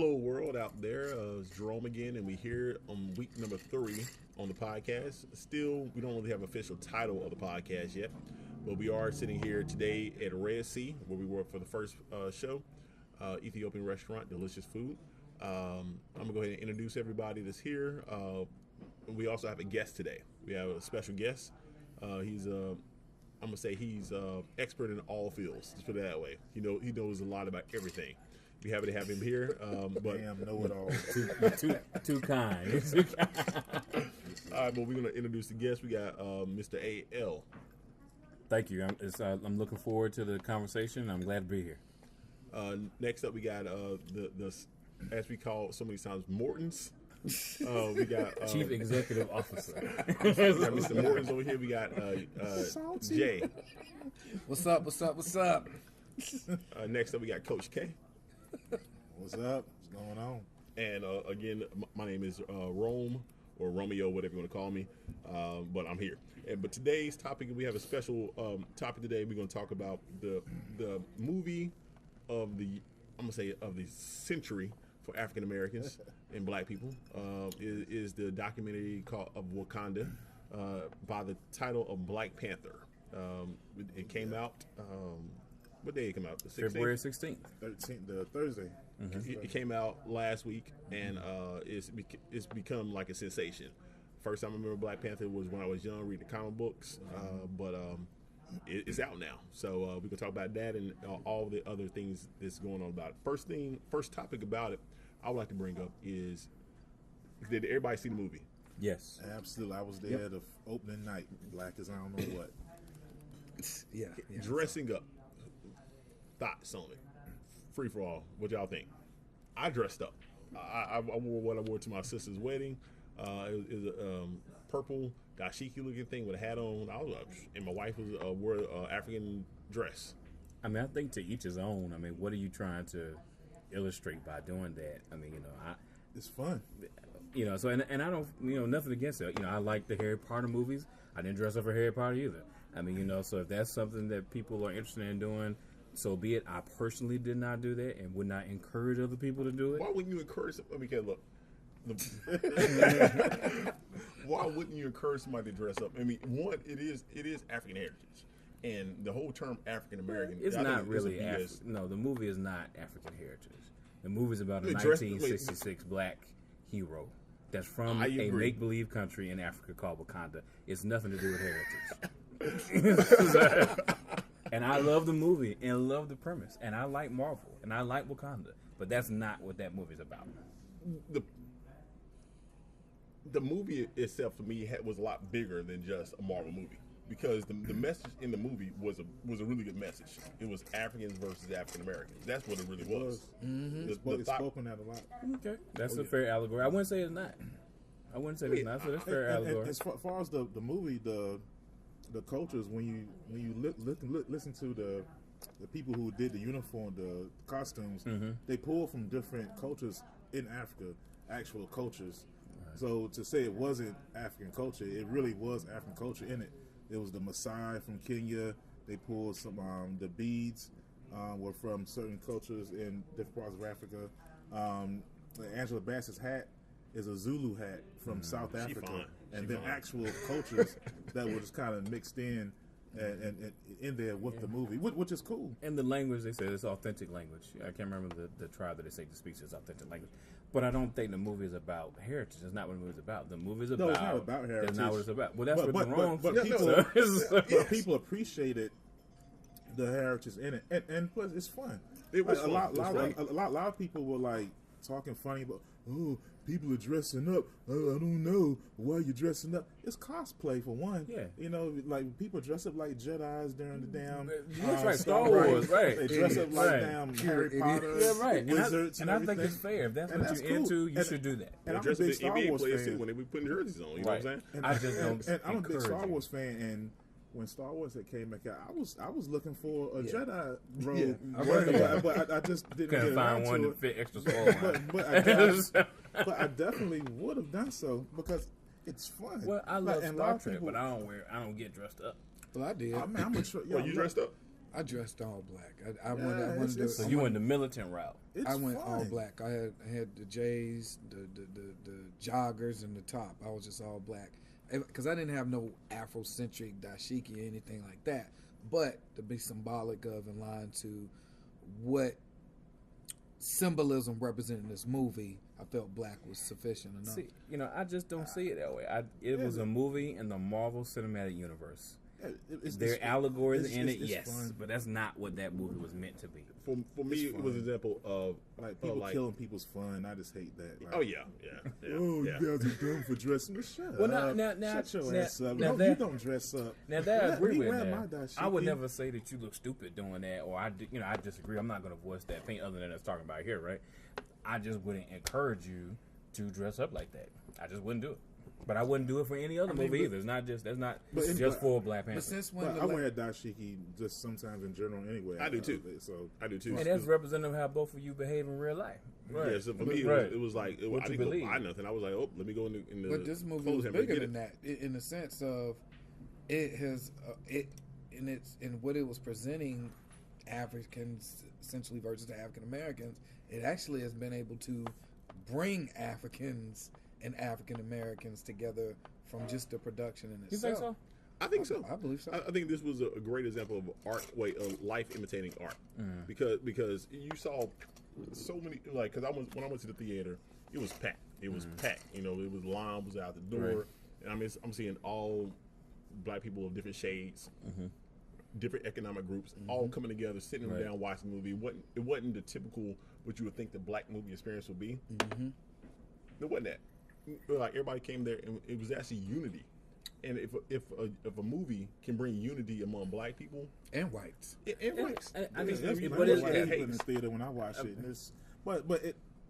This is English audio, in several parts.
Hello, world out there. It's Jerome again, and we're here on week number 3 on the podcast. Still, we don't really have an official title of the podcast yet, but we are sitting here today at Red Sea, where we were for the first show, Ethiopian restaurant, delicious food. I'm going to go ahead and introduce everybody that's here. We also have a guest today. We have a special guest. He's I'm gonna say he's expert in all fields. Let's put it that way. He knows a lot about everything. Be happy to have him here. But damn, know it all. Too kind. All right, but we're gonna introduce the guest. We got Mr. A.L. Thank you. I'm looking forward to the conversation. I'm glad to be here. Next up, we got the as we call so many times Morton's. We got Chief Executive Officer. We got Mr. Morton's over here. We got Jay. What's up? Next up, we got Coach K. What's up? What's going on? And again, my name is Rome or Romeo, whatever you want to call me. But I'm here. But today's topic, we have a special topic today. We're going to talk about the movie of the century for African Americans and Black people. Is the documentary called of Wakanda by the title of Black Panther. It came out. What day it came out? The 16th? February 16th. 13th, the Thursday. Mm-hmm. It came out last week, and it's become like a sensation. First time I remember Black Panther was when I was young, reading the comic books, but it's out now. So we can talk about that and all the other things that's going on about it. First topic about it I would like to bring up is, did everybody see the movie? Yes. Absolutely. I was there the opening night, black as I don't know what. Yeah. Dressing up. Thoughts on it. Free for all. What y'all think? I dressed up. I wore what I wore to my sister's wedding. It was a purple dashiki looking thing with a hat on. And my wife wore an African dress. I mean, I think to each his own. I mean, what are you trying to illustrate by doing that? I mean, it's fun. So and I don't, nothing against it. I like the Harry Potter movies. I didn't dress up for Harry Potter either. I mean, so if that's something that people are interested in doing, so be it. I personally did not do that and would not encourage other people to do it. Why wouldn't you encourage them? I mean, look. Why wouldn't you encourage somebody to dress up? I mean, one, it is African heritage, and the whole term African American. It's not really No, the movie is not African heritage. The movie is about a 1966 black hero that's from a make-believe country in Africa called Wakanda. It's nothing to do with heritage. And I love the movie and love the premise, and I like Marvel and I like Wakanda, but that's not what that movie's about. The movie itself, to me, was a lot bigger than just a Marvel movie, because the message in the movie was a really good message. It was Africans versus African Americans. That's what it really was. Mm-hmm. It's spoken that a lot. Okay, that's a fair allegory. I wouldn't say it's not. It's not. So that's fair allegory. And as far as the movie, the cultures, when you listen to the people who did the uniform, the costumes, they pulled from different cultures in Africa, actual cultures. Right. So to say it wasn't African culture, it really was African culture in it. It was the Maasai from Kenya. They pulled some the beads were from certain cultures in different parts of Africa. Angela Bassett's hat is a Zulu hat from South Africa, and then actual cultures that were just kind of mixed in and in there with the movie, which is cool. And the language, they said, it's authentic language. I can't remember the tribe that they say speaks is authentic language. But I don't think the movie is about heritage. That's not what the movie is about. The movie is about... No, it's not about heritage. That's not what it's about. Well, that's what's wrong. But people appreciated the heritage in it. And plus, it's fun. It was a lot of people were like talking funny about, people are dressing up. I don't know why you're dressing up. It's cosplay for one. Yeah. Like people dress up like Jedis during the damn. That's right. Star Wars. Right. They dress up like damn Harry Potter. Yeah, right. Wizards and I think it's fair. If that's what you're into, you should do that. And I'm a big Star Wars fan. When they be putting jerseys on, you know what I'm saying? And I'm a big Star Wars fan, and when Star Wars came back out, I was looking for a Jedi robe, but I just didn't couldn't get find one to to fit extra small. but I definitely would have done so because it's fun. Well, I love Star Trek, but I don't get dressed up. Well, I did. I'm you dressed up? I dressed all black. I went. So you went the militant route. I went all black. I had the J's, the joggers, and the top. I was just all black because I didn't have no Afrocentric dashiki or anything like that. But to be symbolic of in line to what symbolism represented in this movie, I felt black was sufficient enough. See, I just don't see it that way. It was a movie in the Marvel Cinematic Universe. There are allegories in it, yes, fun. But that's not what that movie was meant to be. For me, it was an example of people killing people's fun. I just hate that. Oh yeah. You guys are dumb for dressing. Shut well, up. Now, shut your ass up. Now you don't dress up. Now that I agree with that. I would never say that you look stupid doing that, or I disagree. I'm not going to voice that thing other than us talking about here, right? I just wouldn't encourage you to dress up like that. I just wouldn't do it. But I wouldn't do it for any other movie either. It's not just for Black Panther. But since when I wear dashiki just sometimes in general anyway. I do too. I do too. And that's representative of how both of you behave in real life. Right. Yeah, so for me, it was like, I didn't go buy nothing. I was like, let me go in the But this movie was bigger than that in the sense of it has, in what it was presenting Africans essentially versus African Americans, it actually has been able to bring Africans and African Americans together from just the production in itself. You think so? I think so. I believe so. I think this was a great example of of life imitating art, because you saw so many because when I went to the theater, it was packed. It was packed. It was line was out the door, and I'm seeing all black people of different shades, different economic groups, all coming together, sitting down, watching the movie. It wasn't the typical what you would think the black movie experience would be. It wasn't that. Like everybody came there, and it was actually unity. And if a movie can bring unity among black people and whites, whites, I mean, what is in the theater when I watched it? And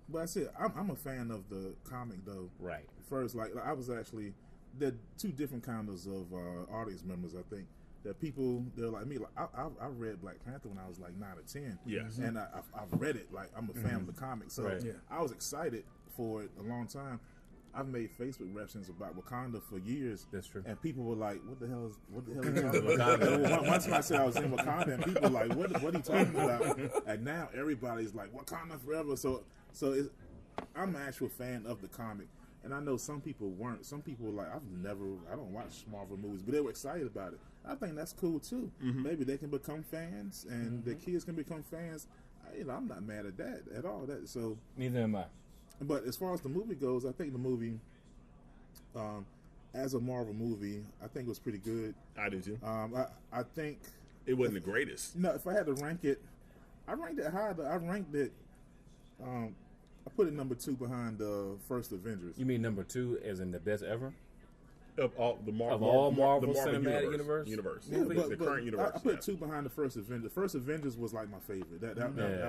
but I said I'm a fan of the comic though. Right. First, like I was actually there are two different kinds of audience members. I think that people they're like me. Like I read Black Panther when I was like 9 or 10. Yes. And I've read it. Like I'm a fan of the comic, so I was excited for it a long time. I've made Facebook references about Wakanda for years. That's true. And people were like, "What the hell is he talking about?" One time I said I was in Wakanda, and people were like, "What are you talking about?" And now everybody's like, "Wakanda forever." So I'm an actual fan of the comic, and I know some people weren't. Some people were like, I don't watch Marvel movies, but they were excited about it. I think that's cool too. Maybe they can become fans, and their kids can become fans. I'm not mad at that at all. Neither am I. But as far as the movie goes, I think the movie, as a Marvel movie, I think it was pretty good. I do too. I think it wasn't the greatest. No, if I had to rank it, I ranked it high. I ranked it. I put it number 2 behind the first Avengers. You mean number 2 as in the best ever? Of all the Marvel Cinematic Universe. Yeah, the current universe. I put 2 behind the first Avengers. The first Avengers was like my favorite. That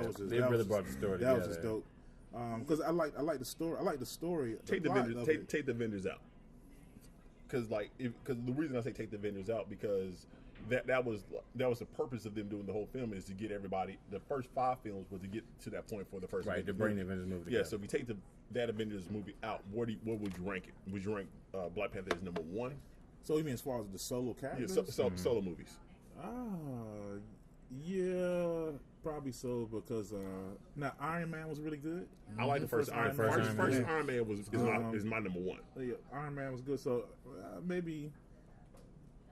was just, they really brought the story together. That was just dope. Because I like the story. I like the story. Take the Avengers out. Because the reason I say take the Avengers out because that was the purpose of them doing the whole film is to get everybody. The first 5 films was to get to that point for the first. Right, to bring the Avengers movie together. Yeah, so if you take that Avengers movie out, what would you rank it? Would you rank Black Panther as number 1? So you mean as far as the solo characters? Yeah, solo movies. Yeah, probably so because now Iron Man was really good. I like the first Iron Man. First Iron Man is my number 1. Yeah, Iron Man was good. So maybe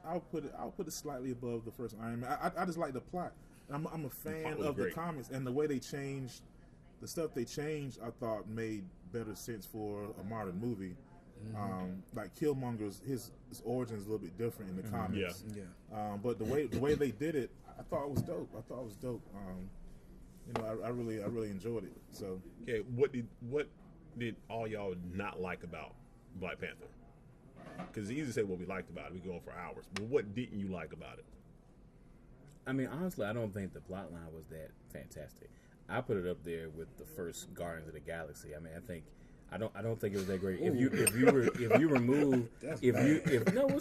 I'll put it slightly above the first Iron Man. I just like the plot. I'm a fan of the comics and the way they changed the stuff they changed. I thought made better sense for a modern movie. Like Killmonger's his origin is a little bit different in the comics. Yeah. But the way they did it, I thought it was dope. I really enjoyed it. So okay, what did all y'all not like about Black Panther? Because it's easy to say what we liked about it. We go on for hours, but what didn't you like about it? I mean, honestly, I don't think the plot line was that fantastic. I put it up there with the first Guardians of the Galaxy. I mean, I don't think it was that great. If you remove Guardians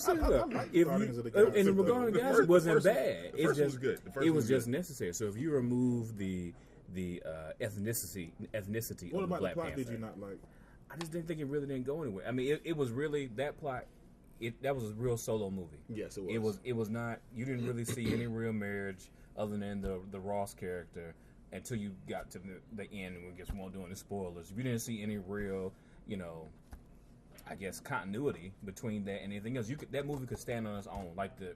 of the Galaxy wasn't bad. It was good. It was just necessary. So if you remove the ethnicity what of about Black the plot Panther, did you not like? I just didn't think it really didn't go anywhere. I mean, it was really that plot that was a real solo movie. Yes, it was. It was not. You didn't really see any real marriage other than the Ross character until you got to the end. And I guess we won't do any spoilers. You didn't see any real, I guess, continuity between that and anything else. That movie could stand on its own, like the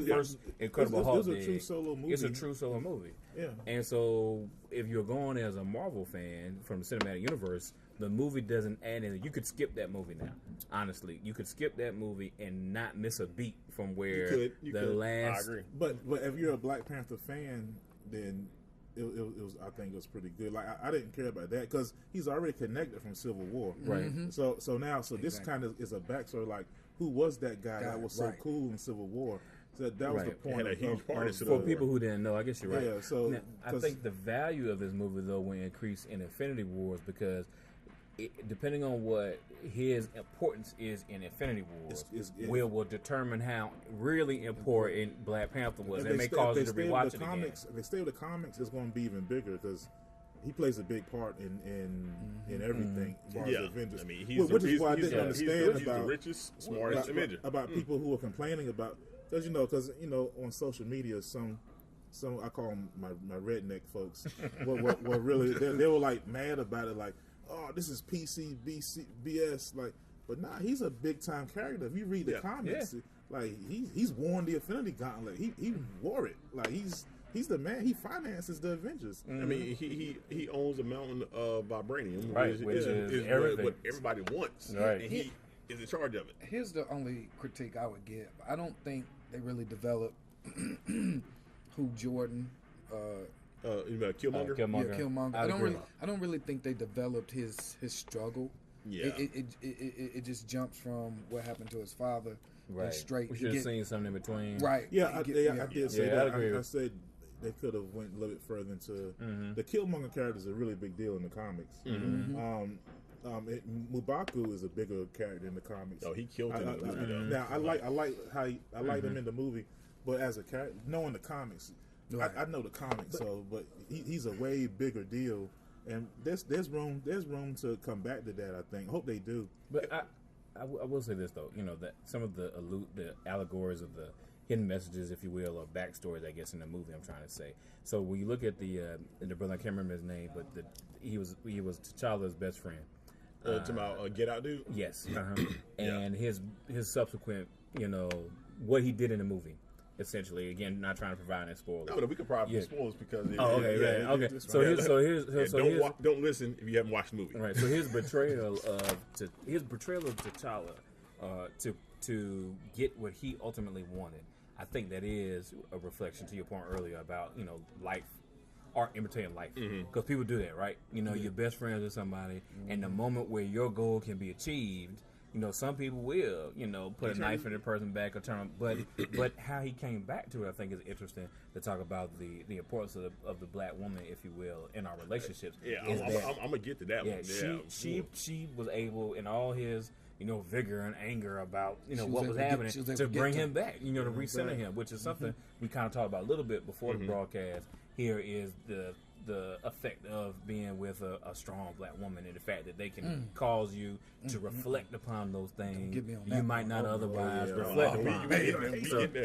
first Incredible Hulk did. It's a true solo movie. It's a true solo movie. Yeah. And so, if you're going as a Marvel fan from the cinematic universe, the movie doesn't add anything. You could skip that movie now. Honestly, you could skip that movie and not miss a beat from where you could. last. I agree. But if you're a Black Panther fan, then it was. I think it was pretty good. Like I didn't care about that because he's already connected from Civil War, right? Mm-hmm. So this kind of is a backstory. Like, who was that guy that was so cool in Civil War? So that was the point. Had a huge part of for people who didn't know. I guess you're right. Yeah. So now, I think the value of this movie though will increase in Infinity Wars because depending on what his importance is in Infinity Wars, will determine how really important Black Panther was. It may cause you to rewatch it again. If they stay with the comics, it's going to be even bigger because he plays a big part in everything as far as the Avengers. I mean, which is why I didn't understand he's the richest, smartest Avenger. About people who are complaining about because on social media some I call them my redneck folks were really they were like mad about it, like, oh, this is PC BS, like, but nah, he's a big time character. If you read the comics, like he's worn the Infinity Gauntlet. He wore it. Like he's the man. He finances the Avengers. I mean, he owns a mountain of vibranium, right? Which is everything. What everybody wants, right? And he is in charge of it. Here's the only critique I would give. I don't think they really developed who Jordan. Killmonger. Yeah, Killmonger. I don't really think they developed his struggle. Yeah. It just jumps from what happened to his father. Right. Straight. We should have seen something in between. Right. Yeah, I did say that. I said they could have went a little bit further into the Killmonger character is a really big deal in the comics. M'Baku is a bigger character in the comics. Oh, he killed him in the movie. Now I like him in the movie, but as a character, knowing the comics. Right. I know the comics, but he's a way bigger deal, and there's room to come back to that. I think. I hope they do. But I will say this though, that some of the allegories of the hidden messages, if you will, or backstories, I guess, in the movie. I'm trying to say. So when you look at the brother, I can't remember his name, but he was T'Challa's best friend. To Get Out dude. Yes, and his subsequent, what he did in the movie. Essentially, again, not trying to provide any spoilers. No, we could provide spoilers because. Okay. Don't listen if you haven't watched the movie. Right. So his betrayal of T'Challa, to get what he ultimately wanted. I think that is a reflection to your point earlier about life, art imitating life, because people do that, right? You're best friends with somebody, and the moment where your goal can be achieved. Some people will, put a knife in a person's back or turn. But how he came back to it, I think, is interesting to talk about the importance of the Black woman, if you will, in our relationships. Yeah, I'm gonna get to that one. Yeah, she was able, in all his vigor and anger about what was happening, to bring him back, to recenter him, which is something we kind of talked about a little bit before the broadcast. Here is the effect of being with a strong Black woman, and the fact that they can cause you to reflect upon those things you might not otherwise reflect upon.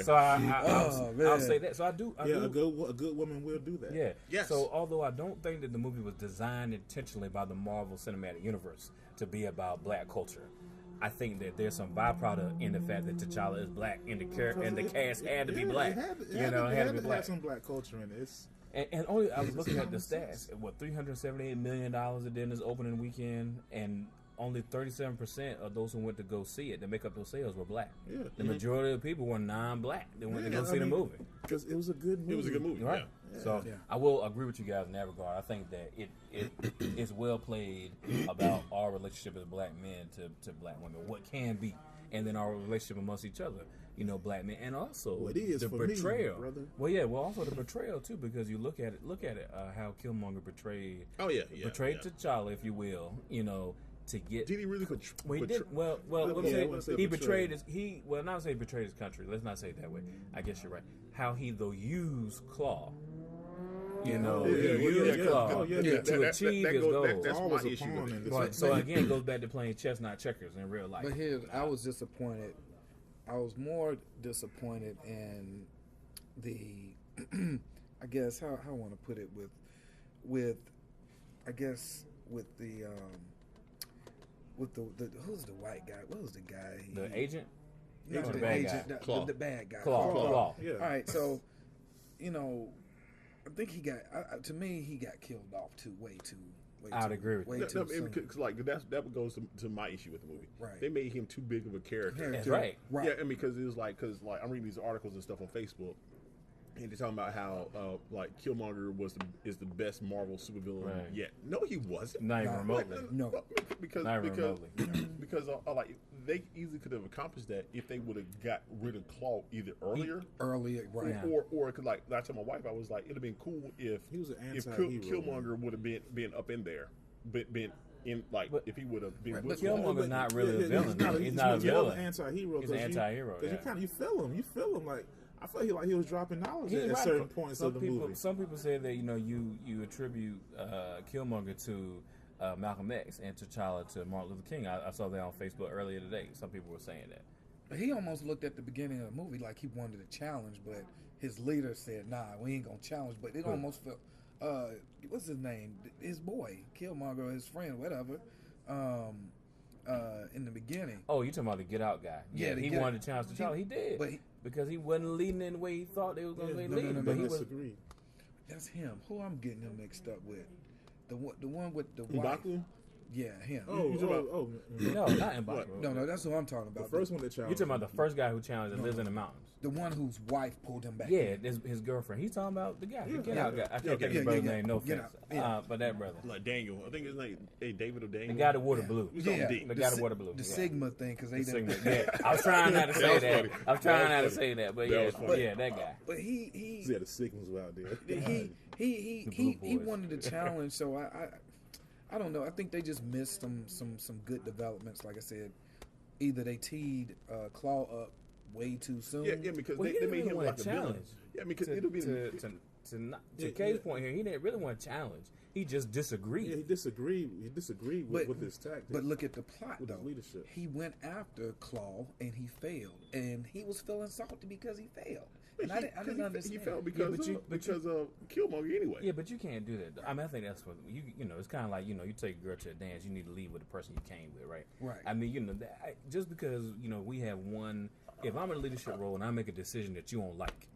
So I'll say that. So I do. A good woman will do that. Yeah. Yes. So although I don't think that the movie was designed intentionally by the Marvel Cinematic Universe to be about Black culture, I think that there's some byproduct in the fact that T'Challa is Black, and the cast had to be Black. It had to be Black. Have some Black culture in it. And only I was looking at the stats. What $378 million it did in this opening weekend, and only 37% of those who went to go see it, to make up those sales, were Black. Yeah. The majority of the people were non-Black. They went to go see the movie because it was a good movie. It was a good movie, right? Yeah. So I will agree with you guys in that regard. I think that it is well played about our relationship as Black men to Black women, what can be, and then our relationship amongst each other. Black men, and also it is the for betrayal. Me, brother. Also the betrayal too, because you look at it, how Killmonger betrayed. Betrayed T'Challa, if you will. To get. Did he really? He did. Well, he betrayed his. Not say betrayed his country. Let's not say it that way. I guess you're right. How he used Claw. Claw to achieve his goal. That's my issue with it. So again, it goes back to playing chess, not checkers, in real life. But here, I was disappointed more disappointed in the I guess how I want to put it with I guess with the who's the white guy? What was the guy? The agent? No, the the bad agent, guy? the bad guy. Claw. Yeah. All right, so I think he got. To me, he got killed off way too. I'd agree with you. Because like that goes to my issue with the movie. Right. They made him too big of a character. That's right. Yeah, and because it was like I'm reading these articles and stuff on Facebook, and they're talking about how like Killmonger is the best Marvel supervillain yet. No, he wasn't. Not even remotely. No, because like they easily could have accomplished that if they would have got rid of Claw either earlier, right? Or cause like I told my wife, I was like, it'd have been cool if he was an if anti-hero, Killmonger would have been up in there, been in like if he would have been. But Killmonger's not really a villain. He's not a villain. Anti-hero. He's an anti-hero. Because you feel him. You feel him like. I felt like he was dropping knowledge at certain points of the movie. Some people say that you attribute Killmonger to Malcolm X and T'Challa to Martin Luther King. I saw that on Facebook earlier today. Some people were saying that. He almost looked at the beginning of the movie like he wanted a challenge, but his leader said, "Nah, we ain't gonna challenge." But it almost felt, what's his name? His boy, Killmonger, his friend, whatever. In the beginning. Oh, you talking about the Get Out guy? Yeah, he wanted to challenge T'Challa. He did, because he wasn't leading in the way he thought they was going to lead. But he disagreed. That's him. Who I'm getting him mixed up with? The one with the white. Yeah, him. No, not M'Baku. No, that's who I'm talking about. The first one that challenged. You talking about the first guy who challenged that lives in the mountains? The one whose wife pulled him back. Yeah, his girlfriend. He's talking about the guy. The Get Out guy. I can't think of his brother's name. No offense, but that brother. Like Daniel, I think his name David or Daniel. The guy that wore the blue. Yeah, the guy that wore the blue. The Sigma thing, because they didn't. Yeah, I was trying not to say that. I was trying not to say that, but yeah, that guy. But he had the Sigmas out there. He wanted a challenge, so I don't know. I think they just missed some good developments. Like I said, either they teed Claw up way too soon. Yeah, because they made him like a challenge. Yeah, because it'll be to Kay's point here. He didn't really want a challenge. He just disagreed. Yeah, he disagreed with his tactics. But look at the plot, though. Leadership. He went after Claw and he failed, and he was feeling salty because he failed. And I didn't understand. He felt because of Killmonger anyway. Yeah, but you can't do that. I mean, I think that's what you know. It's kind of like you take a girl to a dance. You need to leave with the person you came with, right? Right. I mean, just because we have one. If I'm in a leadership role and I make a decision that you don't like,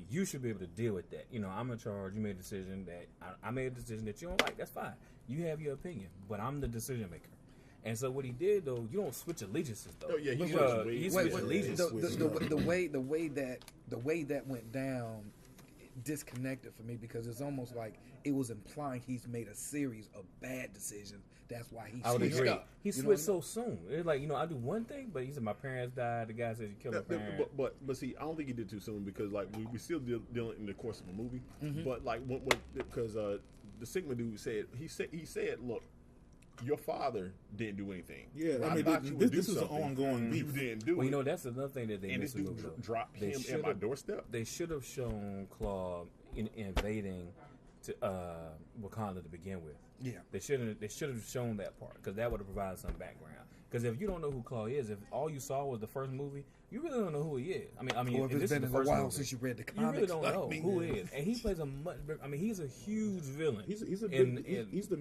you should be able to deal with that. I'm in charge. You made a decision that I made a decision that you don't like. That's fine. You have your opinion, but I'm the decision maker. And so what he did, though, you don't switch allegiances, though. Oh yeah, he switched allegiances. The way that went down disconnected for me, because it's almost like it was implying he's made a series of bad decisions. That's why he switched up. He switched so soon. It's like, I do one thing, but he said my parents died. The guy says he killed my parents. But see, I don't think he did too soon, because like we still dealing in the course of a movie. But like because the Sigma dude said he said, look, your father didn't do anything. Yeah, I mean, this is an ongoing beef. You didn't do it. That's another thing that they missed in the movie. Dropped him at my doorstep. They should have shown Claw invading to Wakanda to begin with. Yeah, they should have shown that part, because that would have provided some background. Because if you don't know who Claw is, if all you saw was the first movie, you really don't know who he is. I mean, or if it's been a while since you read the comics, you really don't know who he is. And he plays a much bigger. I mean, he's a huge villain. He's one of the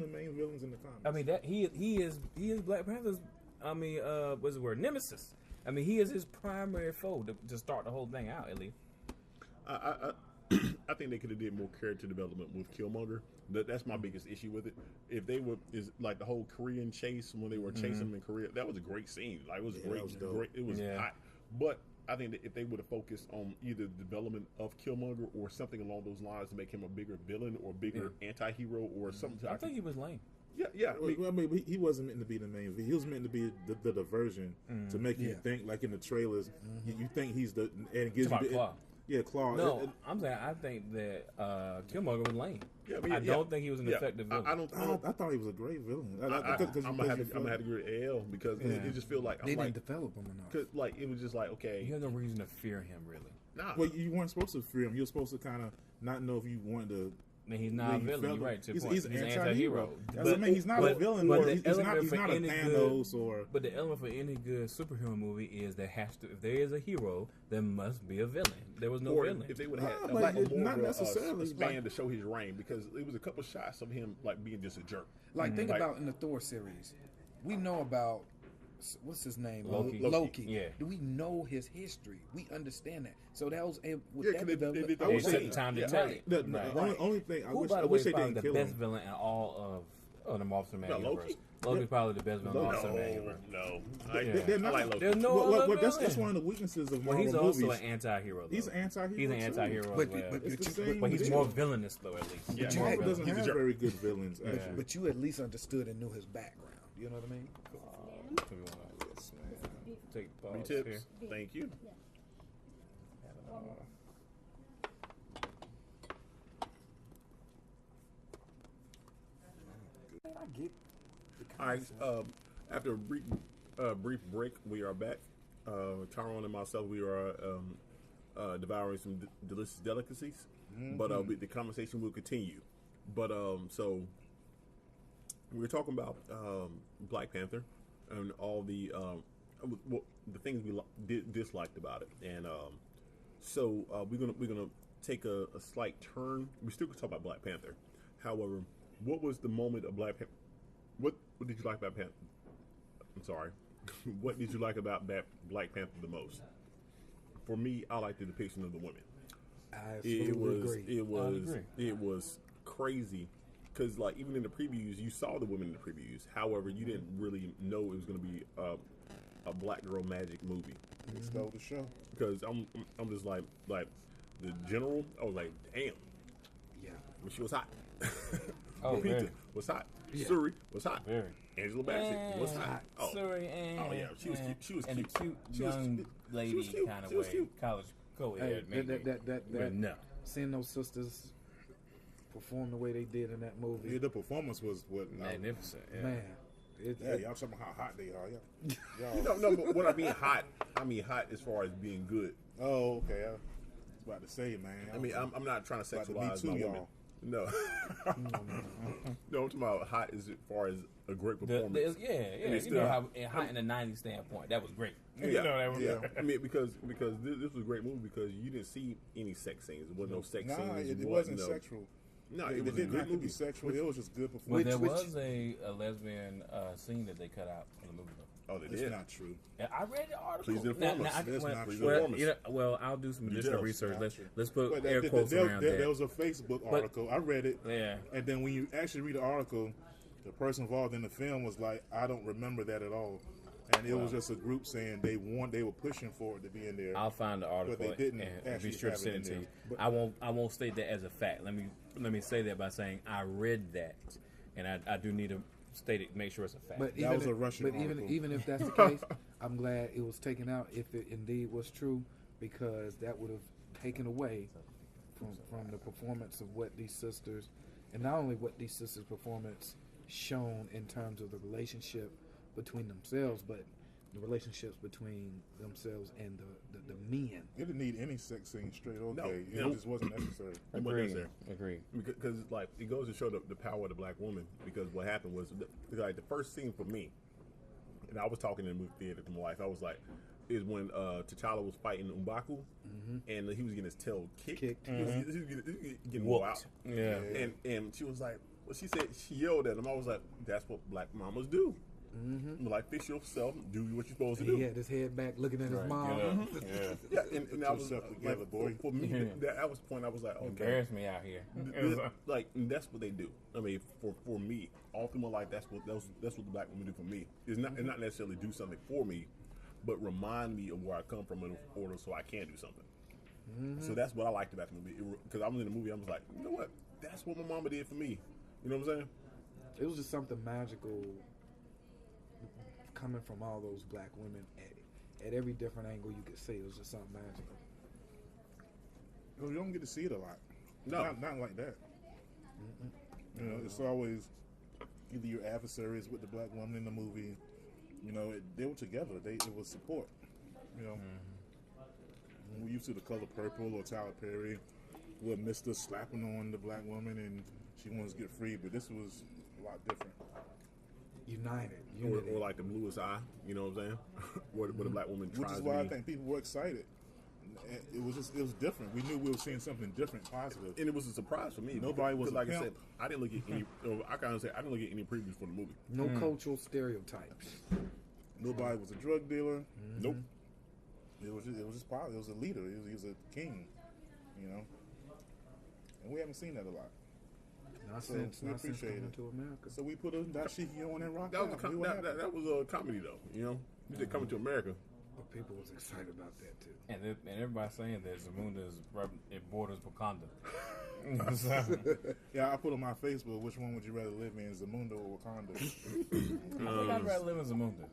main villains in the comics. I mean, that he is Black Panther's. I mean, what's the word? Nemesis. I mean, he is his primary foe to start the whole thing out. At least, I think they could have did more character development with Killmonger. That's my biggest issue with it. If they were like the whole Korean chase when they were chasing him in Korea, that was a great scene. Like it was great. It was hot. But I think that if they would have focused on either the development of Killmonger or something along those lines to make him a bigger villain or bigger anti-hero or something. I think he was lame. Yeah. I mean, he wasn't meant to be the main. He was meant to be the diversion to make you think, like in the trailers, you think he's the and it gives you Claw. Yeah, Claw. No, I'm saying I think that Killmonger was lame. Yeah, I don't think he was an effective villain. I thought he was a great villain. I'm gonna have to agree with AL, because it just feel like they didn't develop him enough. Cause like it was just like, okay, you have no reason to fear him, really. Nah. Well, you weren't supposed to fear him. You were supposed to kind of not know if you wanted to then he's not a villain. You're right. He's an anti-hero. But, he's not a villain. But he's not a Thanos or. But the element for any good superhero movie is if there is a hero, there must be a villain. There was no villain. If they would have had not necessarily span to show his reign, because it was a couple shots of him like being just a jerk. Like think about in the Thor series, we know about. What's his name? Loki. Yeah. Do we know his history? We understand that. So that was They took the time to tell it. The only thing I wish they didn't kill him. The best villain in all of the Marvel Cinematic Universe. Loki's probably the best villain in all of Cinematic Universe. They're not. I like Loki. There's no other villain. That's one of the weaknesses of Marvel he's movies. also an anti-hero. He's an anti-hero. He's an anti-hero as well. But he's more villainous though, at least. Marvel doesn't have very good villains. But you at least understood and knew his background. You know what I mean? Take pause tips. Here. Thank you. All right. After a brief break, we are back. Tyrone and myself, we are devouring some delicious delicacies. But the conversation will continue. But so we were talking about Black Panther and all the things we disliked about it, and so we're gonna take a slight turn. We still could talk about Black Panther. However, what was the moment of Black Panther? What did you like about Panther? I'm sorry. What did you like about Black Panther the most? For me, I like the depiction of the women. I agree. It was crazy. Because, like, even in the previews, you saw the women in the previews. However, you didn't really know it was going to be a black girl magic movie. They stole the show. Because I'm just like the general. I was like, damn. Yeah. Well, she was hot. Peter was hot. Yeah. Suri was hot. Very. Angela Bassett was hot. Suri yeah, she was cute. She was and cute. a cute young lady kind of way. Cute. College co-ed, maybe. No. Seeing those sisters perform the way they did in that movie. Yeah, the performance was magnificent. Yeah. Man. Y'all talking about how hot they are. Y'all. No, but when I mean hot as far as being good. Oh, okay. I was about to say, man. I mean, I'm not trying to sexualize too, my woman. y'all. No. No, I'm talking about hot as far as a great performance. You know how hot in the 90s standpoint, that was great. Yeah. I mean, because this was a great movie because you didn't see any sex scenes. There wasn't no sex scenes. It wasn't sexual. No, it was a didn't good have to movie. be sexual. It was just good performance. There was a lesbian scene that they cut out from the movie, though. Oh, they It's did. not true. I read the article. Please inform us. That's not true. Well, I'll do some additional research. Let's put But air quotes around that. There was a Facebook article. I read it. Yeah. And then when you actually read the article, the person involved in the film was like, I don't remember that at all. And it was just a group saying they were pushing for it to be in there. I'll find the article But they didn't and be sure to send it to you. But I won't state that as a fact. Let me say that by saying I read that, and I do need to state it, make sure it's a fact. But that was a Russian article. even if that's the case, I'm glad it was taken out if it indeed was true, because that would have taken away from the performance of what these sisters, and not only what these sisters' performance shown in terms of the relationship between themselves, but the relationships between themselves and the men. It didn't need any sex scene straight. Okay, No. It just wasn't necessary. Agree. Because like it goes to show the power of the black woman. Because what happened was like the first scene for me, and I was talking in the movie theater to my wife. I was like, is when T'Challa was fighting M'Baku, and he was getting his tail kicked. He was getting whooped out. Yeah. And she was like, well, she said she yelled at him. I was like, that's what black mamas do. Like, fix yourself, do what you're supposed to do. He had his head back looking at his mom. Yeah, and I was together, like, boy. For me, that was the point. I was like, okay, embarrass me out here. Like, that's what they do. I mean, for me, all through my life, that's what the black women do for me. It's not necessarily do something for me, but remind me of where I come from in order so I can do something. So that's what I liked about the movie. Because I was in the movie, I was like, you know what? That's what my mama did for me. You know what I'm saying? It was just something magical coming from all those black women at every different angle you could see. It was just something magical. You don't get to see it a lot. No. Not like that. You know, it's always either your adversaries with the black woman in the movie. You know, they were together. It was support. You know, we're used to the color purple or Tyler Perry. with Mr. slapping on the black woman and she wants to get free, but this was a lot different. United. Or like the bluest eye, you know what I'm saying? where the black woman tries to be. Which is why I think people were excited. It was different. We knew we were seeing something different, positive, and it was a surprise for me. Nobody was like I said. I didn't look at any. I kind of say I didn't look at any previews for the movie. No cultural stereotypes. Nobody was a drug dealer. Nope. It was just positive. It was a leader. He was a king, you know. And we haven't seen that a lot. Not So since we appreciate coming it. to America. So we put a dashiki on and rock That was out. that was a comedy though. You know, we did Coming to America. But people was excited about that too. And everybody's saying that Zamunda it borders Wakanda. Yeah, I put on my Facebook, which one would you rather live in, Zamunda or Wakanda? I think I'd rather live in Zamunda.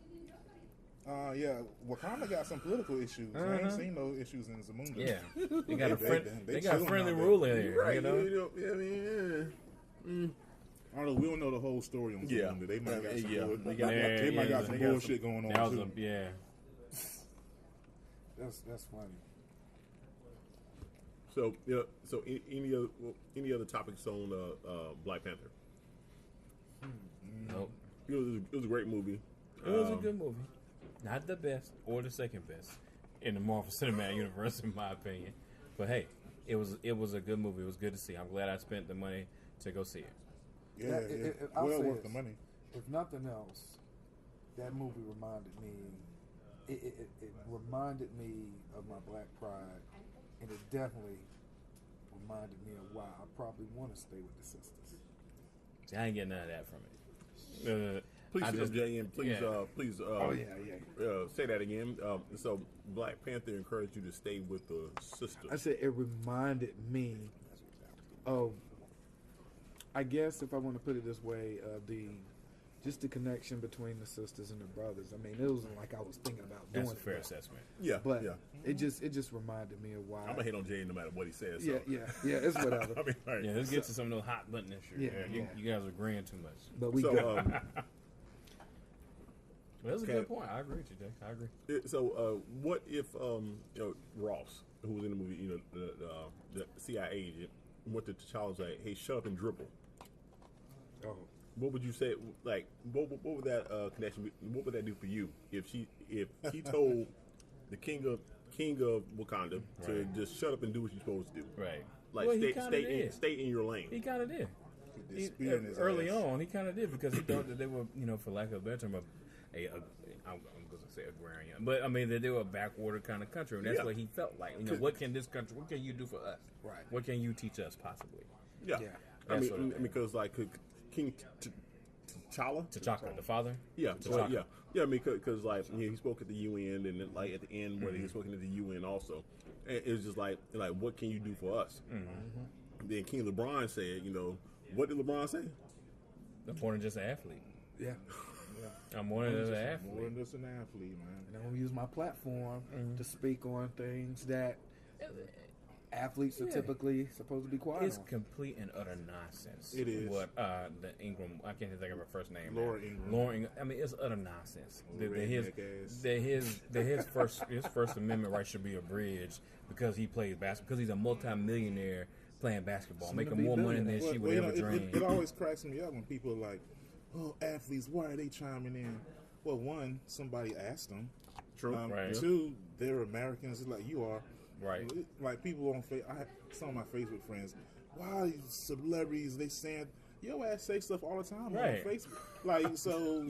Yeah, Wakanda got some political issues. I ain't seen no issues in Zamunda. Yeah, they got they got a chilling friendly out there. ruler here. Right. You know? I mean, I don't know. We don't know the whole story on Yeah. Zamunda. They might got some, Yeah. they might got some bullshit going on That was too. yeah. That's funny. So yeah. So any other topics on Black Panther? Nope. It was a great movie. It was a good movie. Not the best or the second best in the Marvel Cinematic Universe, in my opinion. But hey, it was a good movie. It was good to see. I'm glad I spent the money to go see it. Yeah, I'll well say worth the this. money. If nothing else, that movie reminded me. It reminded me of my Black pride, and it definitely reminded me of why I probably want to stay with the sisters. See, I ain't getting none of that from it. Please, I just- Jay, and please, yeah. please. Oh yeah. Say that again. So Black Panther encouraged you to stay with the sisters. I said it reminded me of, I guess if I want to put it this way, just the connection between the sisters and the brothers. I mean, it wasn't like I was thinking about doing That's a fair it. assessment. Yeah, But yeah. it just reminded me of why. I'm gonna hate on Jay no matter what he says. So. Yeah, it's whatever. I mean, all right. Yeah, let's get to some of those hot button issues. Yeah. You guys are agreeing too much. But we So, got Well, that's a Okay. good point. I agree with you, Jay. I agree. So, what if Ross, who was in the movie, the CIA agent, went to T'Challa's like, "Hey, shut up and dribble." oh, What would you say? Like, what would that connection? What would that do for you if he told the king of Wakanda to Right. just shut up and do what you're supposed to do? Right. Like, Well, he kinda did. stay in your lane. He kind of did. Keep this spear in his Early ass. on, he kind of did because he thought that they were, for lack of a better term, I'm going to say agrarian, but I mean that they were a backwater kind of country, and that's Yeah. what he felt like. What can this country? What can you do for us? Right. What can you teach us possibly? Yeah. Yeah. I That's mean, what it is. because like King T'Challa. T'Chaka, the father. Yeah, T'Chaka. yeah. I mean, because like he spoke at the UN, and then like at the end where he was speaking at the UN also, and it was just like what can you do for us? Then King LeBron said, what did LeBron say? I'm more than just an athlete. yeah. I'm more than just an More athlete. than just an athlete, man. And I'm gonna use my platform to speak on things that athletes are Yeah. typically supposed to be quiet It's on. complete and utter nonsense. It is. What the Ingram? I can't even think of her first name. Laura now. Ingram. Laura Ingram. I mean, it's utter nonsense. Redneck ass. His First Amendment right should be abridged because he plays basketball. Because he's a multimillionaire playing basketball, Soon to making be more money than billionaire. she would ever dream. It always cracks me up when people are like, "Oh, athletes, why are they chiming in?" Well, one, somebody asked them. True. Right. Two, they're Americans, just like you are. Right. Like people on Facebook, I have some of my Facebook friends. Why these celebrities? They saying your ass say stuff all the time Right. on Facebook. Like so,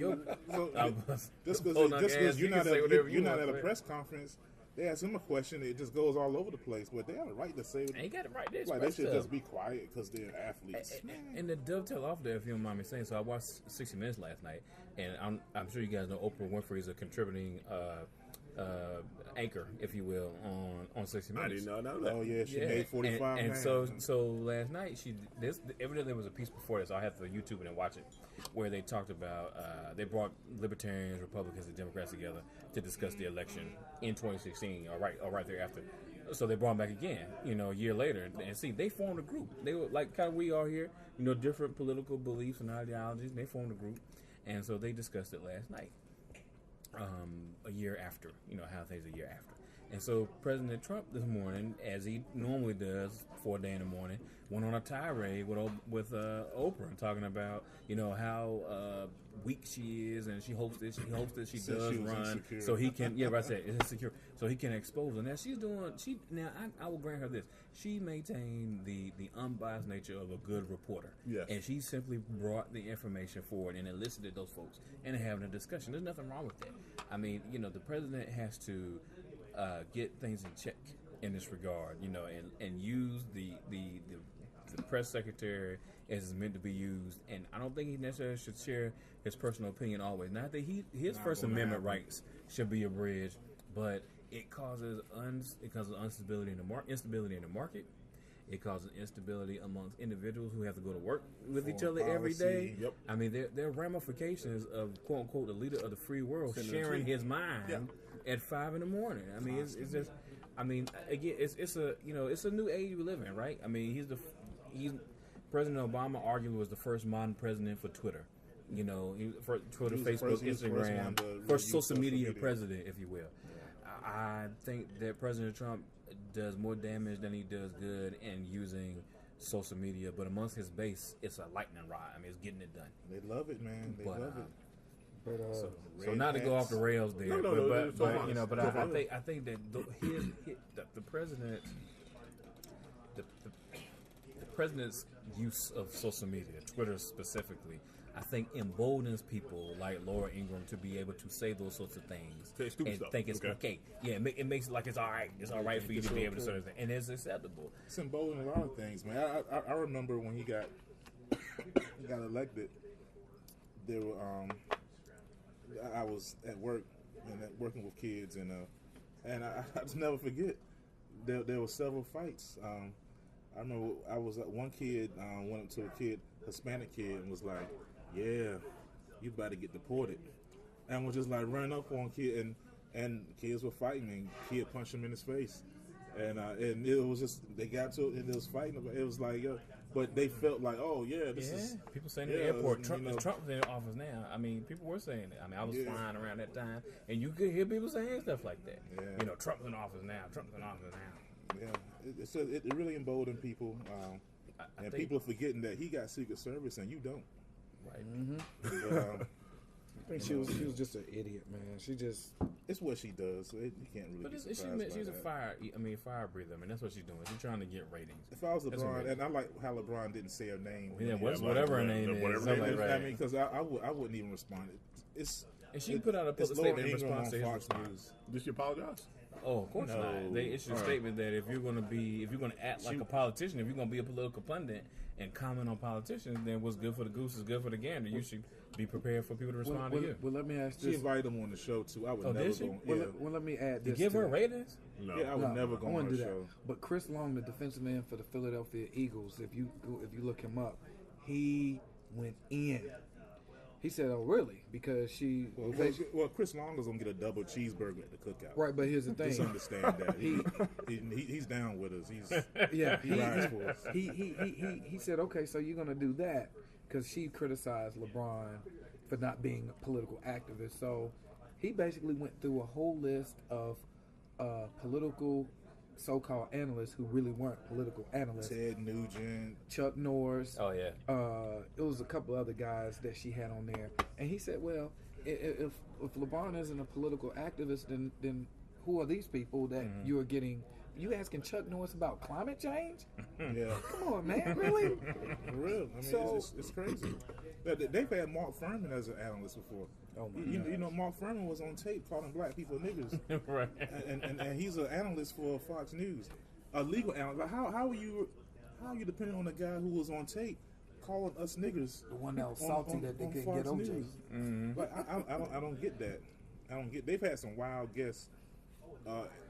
just Hold on, because ass, you're you not can say whatever at you you're not want, at a right? press conference, they ask him a question. It just goes all over the place. But they have a right to say And he got it right. They like they expressed should stuff. just be quiet because they're athletes. And the dovetail off there, if you don't mind me saying, so I watched 60 Minutes last night, and I'm sure you guys know Oprah Winfrey is a contributing anchor, if you will, on 60 Minutes. I did not know that. Oh yeah, she made 45. and man. so last night evidently there was a piece before this. So I have to YouTube it and watch it, where they talked about they brought libertarians, Republicans, and Democrats together to discuss the election in 2016, or right thereafter. So they brought them back again, a year later, and see they formed a group. They were like kind of we are here, different political beliefs and ideologies. And they formed a group, and so they discussed it last night. A year after, how things a year after. And so President Trump this morning, as he normally does, 4 day in the morning, went on a tirade with Oprah, talking about how weak she is, and she hopes that she does run, insecure. So he can it's insecure, so he can expose her. Now she's doing I will grant her this: she maintained the unbiased nature of a good reporter, yes. And she simply brought the information forward and elicited those folks and having a discussion. There's nothing wrong with that. I mean, the president has to get things in check in this regard, and use the press secretary as it's meant to be used. And I don't think he necessarily should share his personal opinion always. Not that his First Amendment rights should be abridged, but it causes instability in the market. It causes instability amongst individuals who have to go to work with each other every day. Yep. I mean, there are ramifications of quote unquote the leader of the free world sharing his mind at 5 a.m. I mean, it's just. I mean, again, it's a new age we live in, right? I mean, President Obama arguably was the first modern president for Twitter. For Twitter, Facebook, Instagram, first social media president, if you will. I think that President Trump does more damage than he does good in using social media, but amongst his base, it's a lightning rod. I mean, it's getting it done. They love it, man. They love it. But, so not to go off the rails there, but I think that the president, the president's use of social media, Twitter specifically, I think emboldens people like Laura Ingraham to be able to say those sorts of things and think it's okay. Yeah, it makes it like it's all right. It's all right for you to be able to say that, and it's acceptable. It's emboldening a lot of things, man. I remember when he got elected. There were I was at work and working with kids, and I just never forget. There were several fights. I remember one kid went up to a Hispanic kid, and was like, "Yeah, you about to get deported," and was just like running up on kid, and kids were fighting, and kid punched him in his face, and it was just they got to it, and it was fighting. It was like, but they felt like, oh yeah, this is people saying in the airport. Trump's in office now. I mean, people were saying that. I mean, I was flying around that time, and you could hear people saying stuff like that. Yeah. Trump's in office now. Trump's in office now. Yeah, it really emboldened people, and people are forgetting that he got Secret Service and you don't. Right. Mm-hmm. But, I think she was just an idiot, man. It's what she does. So you can't really. But she's a fire breather. I mean, that's what she's doing. She's trying to get ratings. If I was LeBron, and I like how LeBron didn't say her name. Yeah, whatever her name is. I mean, because I wouldn't even respond. And she put out a public statement in response to his response. Did she apologize? Oh, of course not. They issued a statement that if you're going to act like a politician, if you're going to be a political pundit and comment on politicians, then what's good for the goose is good for the gander. You should be prepared for people to respond to you. Well, let me ask this. She invited him on the show too. I would never go. Well, let me add this. To give her ratings? No. Yeah, I would never go on her show. But Chris Long, the defensive man for the Philadelphia Eagles, if you look him up, he went in. He said, "Oh, really?" Because she. Well, Chris Long is gonna get a double cheeseburger at the cookout. Right, but here's the thing. Just understand that he's down with us. He rides for us. He said, "Okay, so you're gonna do that," because she criticized LeBron for not being a political activist. So he basically went through a whole list of political so-called analysts who really weren't political analysts. Ted Nugent, Chuck Norris. Oh yeah. It was a couple other guys that she had on there, and he said, "Well, if LeBron isn't a political activist, then who are these people that you are getting?" You asking Chuck Norris about climate change? Yeah. Come on, man. Really? For real. I mean, it's crazy. They've had Mark Furman as an analyst before. Oh my God. You know, Mark Furman was on tape calling black people niggas. Right. And he's an analyst for Fox News, a legal analyst. Like how are you depending on a guy who was on tape calling us niggers? The one that was salty that they couldn't get OJ. Mm-hmm. Like I don't get that. I don't get. They've had some wild guests.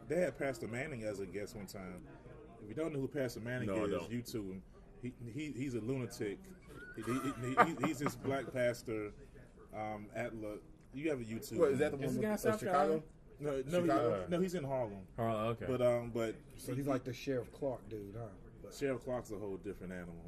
They had Pastor Manning as a guest one time. If you don't know who Pastor Manning is, YouTube him. He's a lunatic. He's this black pastor. You have a YouTube. What, is that the one in Chicago? No, he's in Harlem. Oh, okay. But so he's like the Sheriff Clark dude, huh? Sheriff Clark's a whole different animal,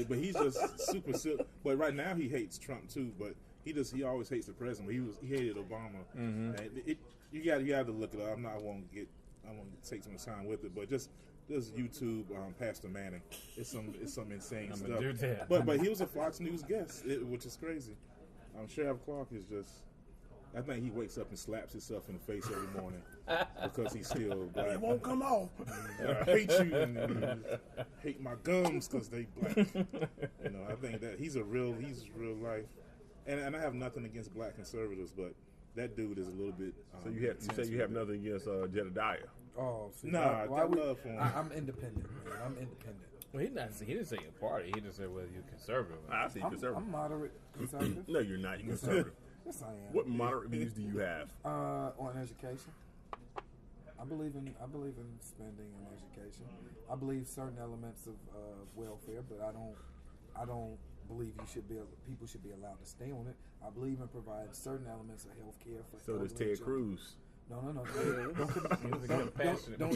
but he's just super silly. But right now he hates Trump too. But he always hates the president. He hated Obama. Mm-hmm. And you got to look it up. I won't get to take some time with it, but just YouTube Pastor Manning. It's some insane stuff. Do that. But he was a Fox News guest, which is crazy. Sheriff Clark is just. I think he wakes up and slaps himself in the face every morning because he's still black. It won't come off. I hate you and hate my gums because they black. I think that he's real life. And I have nothing against black conservatives, but that dude is a little bit. So you say you have nothing against Jedediah? Oh, see, nah, I love him. I'm independent, man. I'm independent. Well, he didn't say your party. He just said whether you're conservative. I see conservative. I'm moderate conservative. No, you're not. You're conservative. Yes, I am. What moderate views do you have? On education. I believe in spending on education. I believe certain elements of welfare, but I don't believe people should be allowed to stay on it. I believe in providing certain elements of health care for. So does Ted Cruz. No. Don't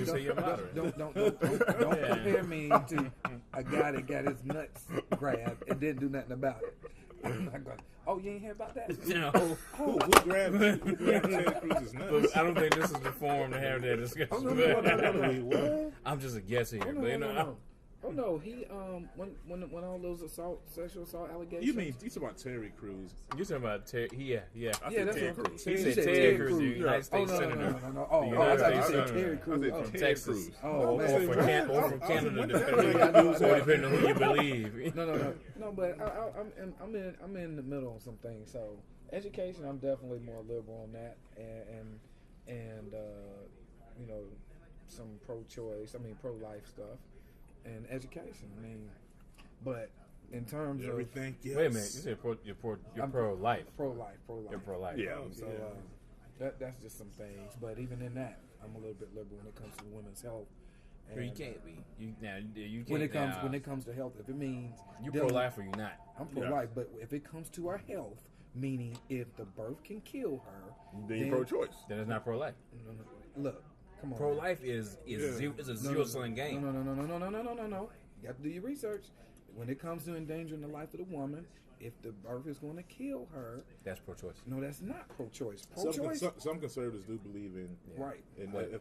Yeah. compare me to a guy that got his nuts grabbed and didn't do nothing about it. I'm not going. Oh, you ain't hear about that? No. Who grabbed Ted Cruz's nuts? I don't think this is the forum to have that discussion. Oh, no. What? I'm just a guess here, no. Oh no, he when all those sexual assault allegations. You talking about Terry Crews? You talking about Terry? Yeah. I said Ted Cruz. He said Ted Cruz, the United States Senator. No. Oh, I thought you said Terry Cruz. I said From Texas. Oh, or from Canada, depending on who you believe. No, but I'm in the middle on some things. So education, I'm definitely more liberal on that, and some pro-life stuff. And education, but in terms everything. of Yes. Wait a minute, you said you're pro-life. Pro-life. You're pro-life. Yeah. So that's just some things. But even in that, I'm a little bit liberal when it comes to women's health. You can't be. You can't. When it comes to health, if it means you pro-life or you not. I'm pro-life, but if it comes to our health, meaning if the birth can kill her, then you're pro-choice. Then it's not pro-life. Look. Come on, pro-life is a zero-sum game. No. You have to do your research. When it comes to endangering the life of the woman, if the birth is going to kill her, that's pro-choice. No, that's not pro-choice. Some conservatives do believe in right.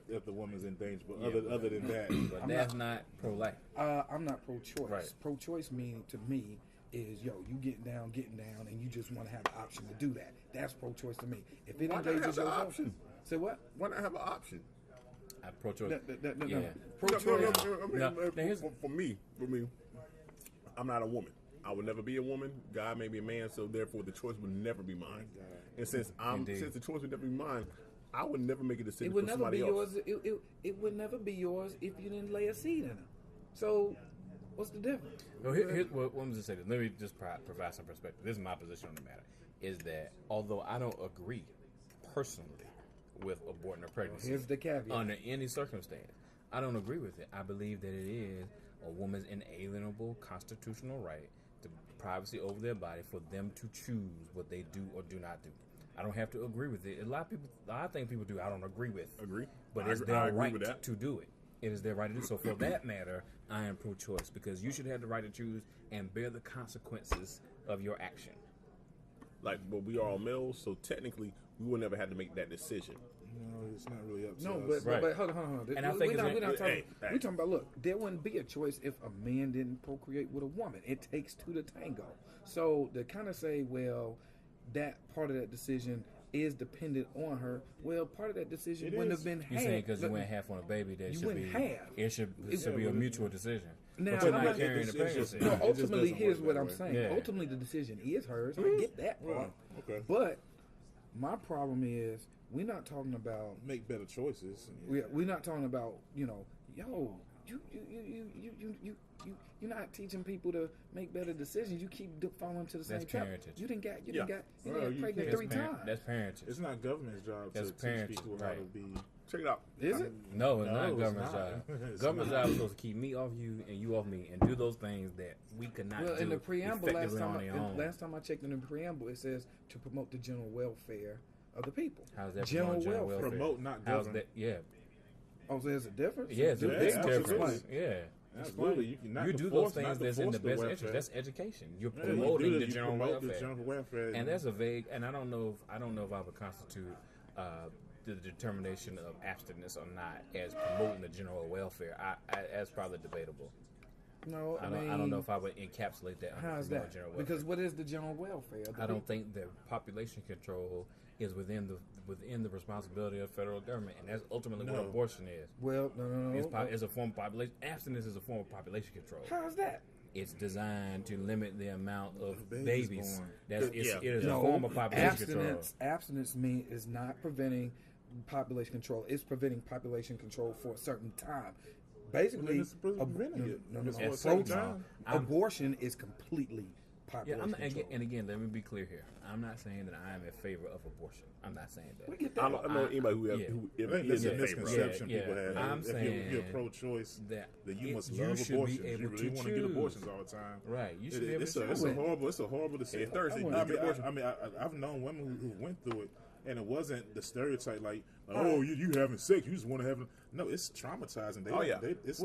If the woman's in danger, but other than that, but that's not pro-life. I'm not pro-choice. Right. Pro-choice meaning to me is you getting down, and you just want to have the option to do that. That's pro-choice to me. If it engages your option, say what? Why not have an option? Pro-choice. Yeah. Pro-choice. For me, I'm not a woman. I would never be a woman. God made me a man, so therefore the choice would never be mine. And since the choice would never be mine, I would never make a decision for somebody else. It would never be yours if you didn't lay a seed in it. So, what's the difference? Well, here's what I'm just saying. Let me just provide some perspective. This is my position on the matter. Is that although I don't agree personally with aborting a pregnancy, here's the caveat. Under any circumstance, I don't agree with it. I believe that it is a woman's inalienable constitutional right to privacy over their body for them to choose what they do or do not do. I don't have to agree with it. A lot of things people do I don't agree with. But it's their right to do it. It is their right to do so. For that matter, I am pro-choice because you should have the right to choose and bear the consequences of your action. But we are all males, so technically we will never have to make that decision. No, it's not really up to us. But hold on. And I think we're talking about, look, there wouldn't be a choice if a man didn't procreate with a woman. It takes two to tango. So to kind of say, well, that part of that decision is dependent on her. Well, part of that decision wouldn't have been half. You're saying because you went half on a baby, that should be half. It should be a mutual decision. Now, but you're not carrying the pregnancy. No, ultimately, here's what I'm saying. Yeah. Ultimately, the decision is hers. I get that part. Okay. But my problem is we're not talking about make better choices. We're not talking about you're not teaching people to make better decisions. You keep falling to the same trap. You didn't get pregnant 3 times. That's parentage. It's not government's job to teach people how to be. Check it out. Is it? No, it's not government's job. Government's job is supposed to keep me off you and you off me and do those things that we could not do. Well, in the preamble, last time I checked in the preamble, it says to promote the general welfare of the people. How's that general welfare? Promote, not govern. Oh, so there's a difference? Yeah, there's a big difference. Yeah. Absolutely. You do those things that's in the best interest. That's education. You're promoting the general welfare. And that's a vague. And I don't know if I would constitute the determination of abstinence or not as promoting the general welfare, that's probably debatable. No, I don't know if I would encapsulate that under how's that? general welfare. Because what is the general welfare? I don't think that population control is within the responsibility of the federal government, and that's ultimately what abortion is. Well, no. It's a form of population. Abstinence is a form of population control. How's that? It's designed to limit the amount of babies. It is a No, form of population control. Abstinence is not preventing population control. It's preventing population control for a certain time. Basically, abortion is completely population control. And again, let me be clear here. I'm not saying that I am in favor of abortion. I'm not saying that. We get that. I don't know anybody who that's a misconception people have. I'm saying if you're pro-choice, that you must you love should abortions. be able You really to want to get choose. abortions all the time. Right. You should be able to choose. It's a horrible decision. Thursday, I've known women who went through it, and it wasn't the stereotype like, oh, you having sex, you just want to have. No, it's traumatizing.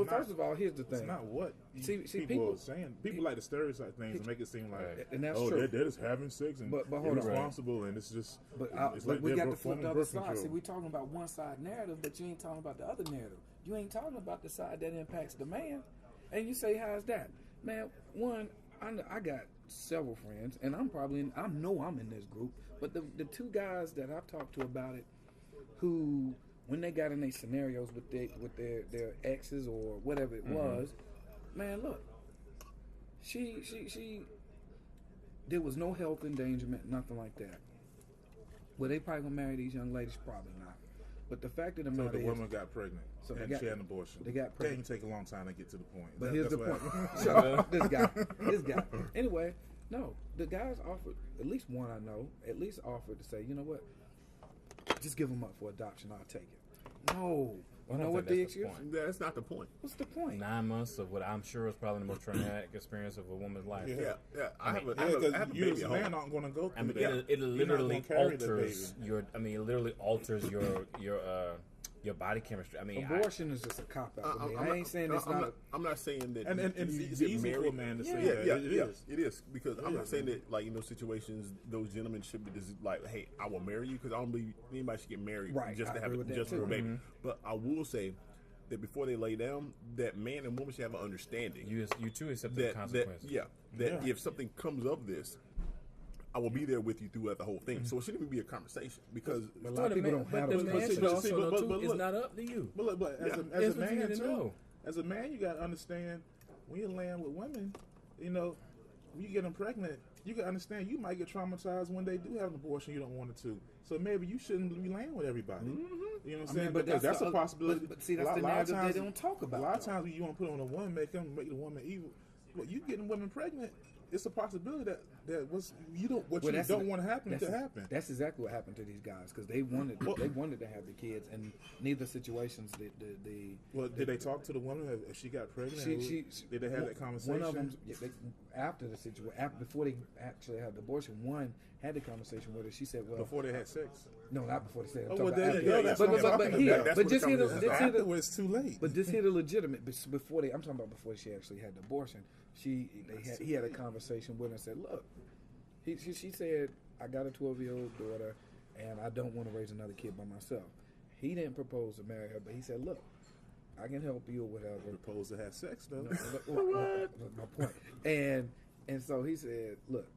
First of all, here's the thing. It's not what people are saying. People like to stereotype things and make it seem like, and that's true. They're just having sex and irresponsible, and it's just. But we got to flip the other side. See, we're talking about one side narrative, but you ain't talking about the other narrative. You ain't talking about the side that impacts the man. And you say, how's that, man? One, I got several friends, and I know I'm in this group. But the two guys that I've talked to about it, who when they got in these scenarios with their exes or whatever it was, man, look, she there was no health endangerment, nothing like that. Well, they probably gonna marry these young ladies, probably not. But the fact of the matter is, the woman got pregnant and she had an abortion. They got pregnant. It can take a long time to get to the point. But here's the point. Shut up, this guy. Anyway. No, the guys offered, at least one I know, offered to say, you know what, just give them up for adoption, I'll take it. No. You know what the excuse? That's not the point. What's the point? 9 months of what I'm sure is probably the most traumatic experience of a woman's life. Yeah. I have a you baby as a man aren't going to go through that. It literally alters your body chemistry. I mean, abortion is just a cop out. I ain't saying it's not. I'm not saying that. And it's easy for a man to say that. It is because I'm not saying that like in those situations, those gentlemen should be just like, hey, I will marry you, because I don't believe anybody should get married just to have a baby. But I will say that before they lay down, that man and woman should have an understanding. You too accept the consequences. That if something comes of this, I will be there with you throughout the whole thing. So it shouldn't even be a conversation, because a lot of people don't have the man should also know too, it's not up to you. But as a man, you got to understand when you're laying with women, when you get them pregnant, you got to understand you might get traumatized when they do have an abortion you don't want it to. So maybe you shouldn't be laying with everybody. You know what I'm saying? But that's a possibility. But see, that's the narrative they don't talk about. A lot of times when you want to put on a woman, make the woman evil. Well, you getting women pregnant, it's a possibility that you don't want to happen to happen. That's exactly what happened to these guys, because they wanted to have the kids, and neither situations did they talk to the woman if she got pregnant? Did they have that conversation? One of them, after the situation, before they actually had the abortion, one had the conversation with her. She said, "Well, before they had sex." No, not before they said. But just here, it's too late. But just here the legitimate before they. I'm talking about before she actually had the abortion. He had a conversation with her and said, "Look," she said, "I got a 12-year-old daughter, and I don't want to raise another kid by myself." He didn't propose to marry her, but he said, "Look, I can help you or whatever." Propose to have sex, though. My point. And so he said, "Look,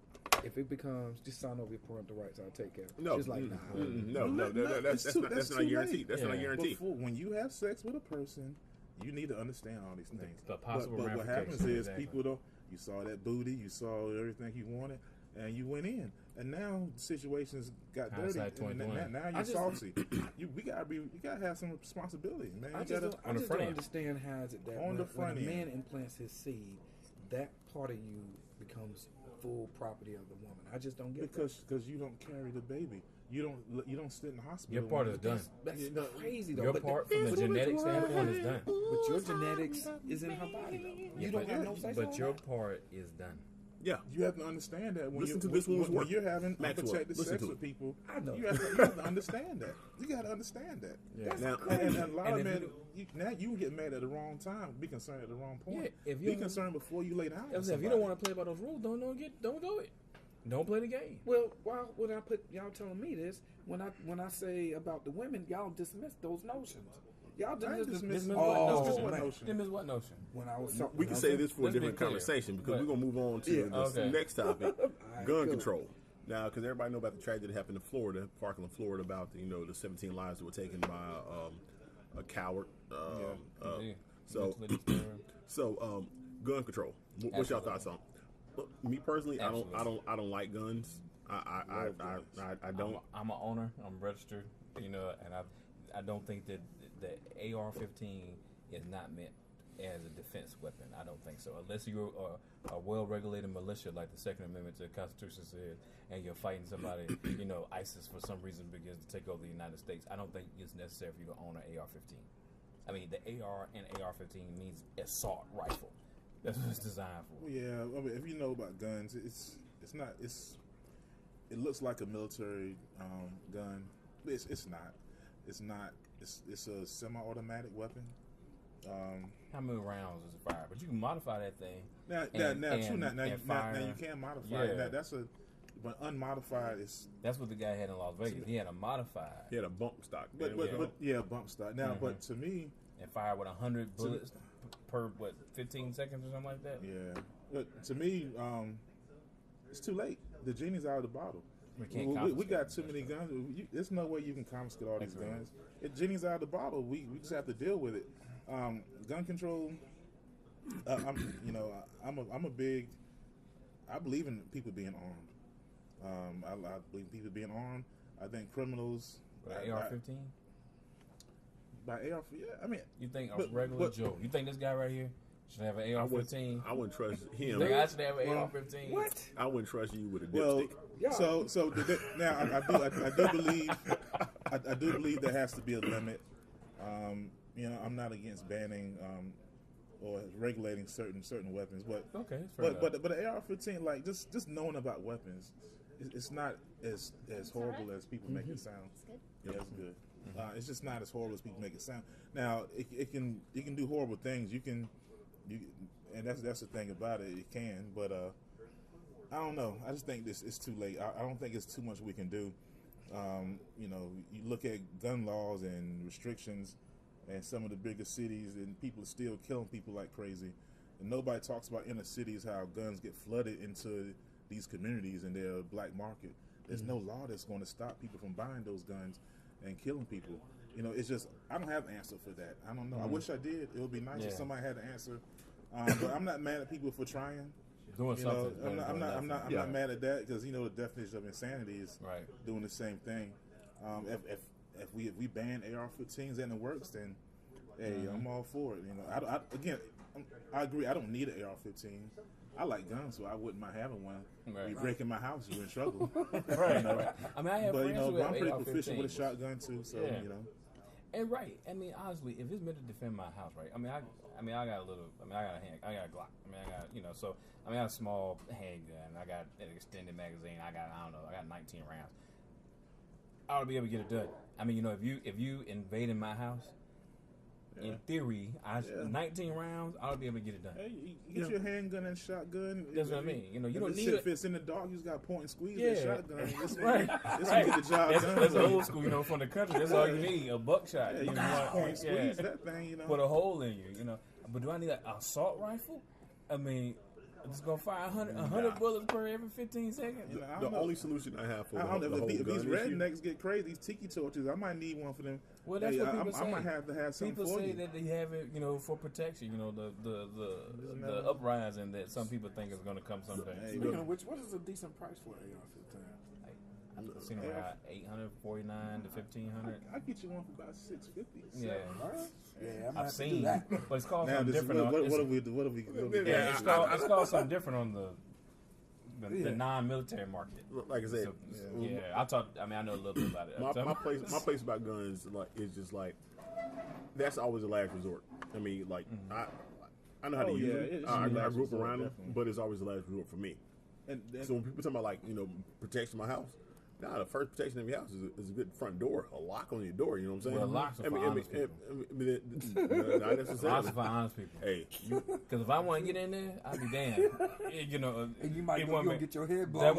if it becomes, just sign over your parental rights, I'll take care of it." No, she's like, "No, that's not guaranteed. That's not guaranteed." When you have sex with a person, you need to understand all these things. But what happens is people don't. You saw that booty, you saw everything you wanted, and you went in. And now situations got dirty. And now you're salty. You gotta have some responsibility, man. I just don't understand how is it that when a man implants his seed, that part of you becomes full property of the woman. I just don't get it. Because you don't carry the baby. You don't sit in the hospital. Your part is done. That's crazy though. Your part from the genetic standpoint is done. But your genetics is in her body though. You don't have no say. But your part is done. Yeah, you have to understand that when when you're having unprotected sex with people, I know. You have to understand that. You got to understand that. Yeah. Now, and a lot of men, you get mad at the wrong time. Be concerned at the wrong point. Yeah, be concerned before you lay down. If you don't want to play by those rules, don't do it. Don't play the game. Well, why would I put y'all telling me this when I say about the women, y'all dismiss those notions. Y'all dismiss what notion? Dismiss what notion? When I was talking, we can say this for a different conversation because we're gonna move on to the next topic, gun control. Now, because everybody know about the tragedy that happened in Florida, Parkland, Florida, about the 17 lives that were taken by a coward. So gun control. What's your thoughts on? Me personally, I don't like guns. I don't. I'm an owner. I'm registered. And I don't think that the AR-15 is not meant as a defense weapon. I don't think so. Unless you're a well-regulated militia, like the Second Amendment to the Constitution says, and you're fighting somebody, ISIS for some reason begins to take over the United States. I don't think it's necessary for you to own an AR-15. I mean, the AR and AR-15 means assault rifle. That's what it's designed for. Yeah, I mean, if you know about guns, it looks like a military gun. It's not. It's a semi-automatic weapon. How many rounds is it fire? But you can modify that thing. Now you can modify it. But unmodified is. That's what the guy had in Las Vegas. He had a modified. He had a bump stock. Bump stock. Now, but to me, and fire with 100 bullets per 15 seconds or something like that. Yeah, but to me, it's too late. The genie's out of the bottle. We got too many guns. There's no way you can confiscate all these guns. The genie's out of the bottle. We just have to deal with it. Gun control. I'm a big. I believe in people being armed. I believe in people being armed. I think criminals. By AR-15. By AR, yeah. I mean, you think a regular Joe? You think this guy right here should have an AR-15? I wouldn't trust him. Think I should have an AR-15? What? I wouldn't trust you with a dipstick. Now I do believe there has to be a limit. I'm not against banning or regulating certain weapons, but but the AR-15, like just knowing about weapons, it's not as horrible as people make it sound. Yeah, it's good. It's just not as horrible as people make it sound. Now it can do horrible things. And that's the thing about it. It can, but I don't know. I just think it's too late. I don't think it's too much we can do. You look at gun laws and restrictions, and some of the bigger cities, and people are still killing people like crazy. And nobody talks about inner cities how guns get flooded into these communities and their black market. There's no law that's going to stop people from buying those guns and killing people. It's just I don't have an answer for that. I don't know. I wish I did. It would be nice if somebody had an answer. But I'm not mad at people for trying. Doing something. I'm not mad at that because the definition of insanity is doing the same thing. If we ban AR-15s and it works, then hey, I'm all for it. I agree. I don't need an AR-15. I like guns, so I wouldn't mind having one. Right. You break in my house, you're in trouble. Right. I mean, I have friends who have I'm pretty proficient with a AR-15s. shotgun too. So And right. I mean, honestly, if it's meant to defend my house, right? I got a little. I got a Glock. I got a small handgun. I got an extended magazine. I got 19 rounds. I ought to be able to get it done. I mean, if you invade in my house, in theory, 19 rounds, I ought to be able to get it done. Hey, you get your handgun and shotgun. That's what I mean. You don't need if it's in the dark, you just got to point and squeeze that shotgun. This will get the job done. That's old school, from the country. That's all you need, a buckshot. You can point and squeeze that thing, Put a hole in you, But do I need an assault rifle? I mean, it's going to fire 100 bullets per every 15 seconds. The only solution I have for if these rednecks get crazy, these tiki torches, I might need one for them. Well, that's what people say. I might have to have something people for say you. that they have it, for protection. The uprising that some people think is going to come someday. Speaking of which, what is a decent price for AR-15? I've seen around $849 to $1,500. I get you one for about $650. Yeah, I've seen that, but it's called now, something different. What do we? Yeah, it's called something different on the non-military market. Like I said, I know a little bit about it. My place about guns is just like that's always the last resort. I mean, like I know how to use it. I grew up around them, but it's always the last resort for me. And so when people talk about protecting my house, Nah, the first protection of your house is a good front door, a lock on your door. You know what I'm saying? Well, locks are for honest people. Not necessarily. Locks are for honest people. Hey, because if I want to get in there, I'll be damned. You know, and you might go get your head blown off.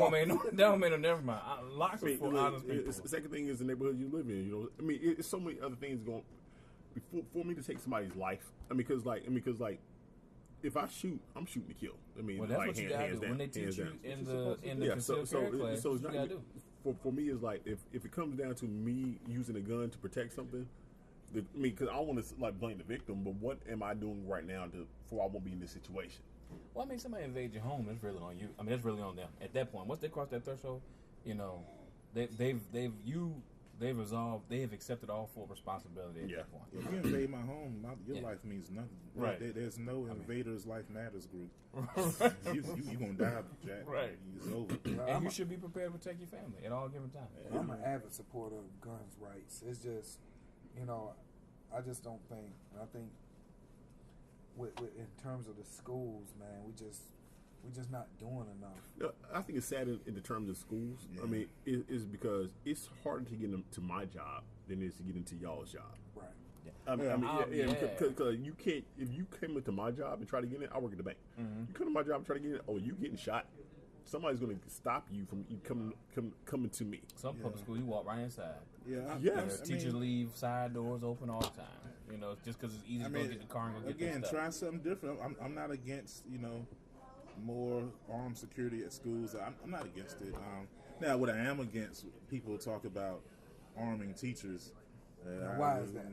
That one may never mind. Locks are for honest people. The second thing is the neighborhood you live in. You know, I mean, it's so many other things going. For me to take somebody's life, because if I shoot, I'm shooting to kill. I mean, well, that's what you gotta do when they teach you in the concealed carry class. So it's not. For me, it's like if it comes down to me using a gun to protect something, because I want to blame the victim, but what am I doing right now for I won't be in this situation? Well, I mean, somebody invade your home, it's really on you. I mean, it's really on them. At that point, once they cross that threshold, you know, they've resolved, they have accepted all full responsibility at that point. If you invade my home, your life means nothing. Right. There's no Invaders Life Matters group. you gonna die, Jack. Right. It's over. And you should be prepared to protect your family at all given time. I'm an avid supporter of guns rights. It's just, you know, I just don't think. I think, with in terms of the schools, man, we're just not doing enough. No, I think it's sad in the terms of schools. Yeah. I mean, it's because it's harder to get into my job than it is to get into y'all's job. Right. Yeah. Because you can't, if you came into my job and try to get in, I work at the bank. Mm-hmm. You come to my job and try to get in, you getting shot. Somebody's going to stop you from coming to me. Some public school, you walk right inside. Yes. Teachers leave side doors open all the time. You know, just because it's easy to go get the car and go get again, stuff. try something different. I'm not against, more armed security at schools. I'm not against it. Now, what I am against, people talk about arming teachers. Why is that?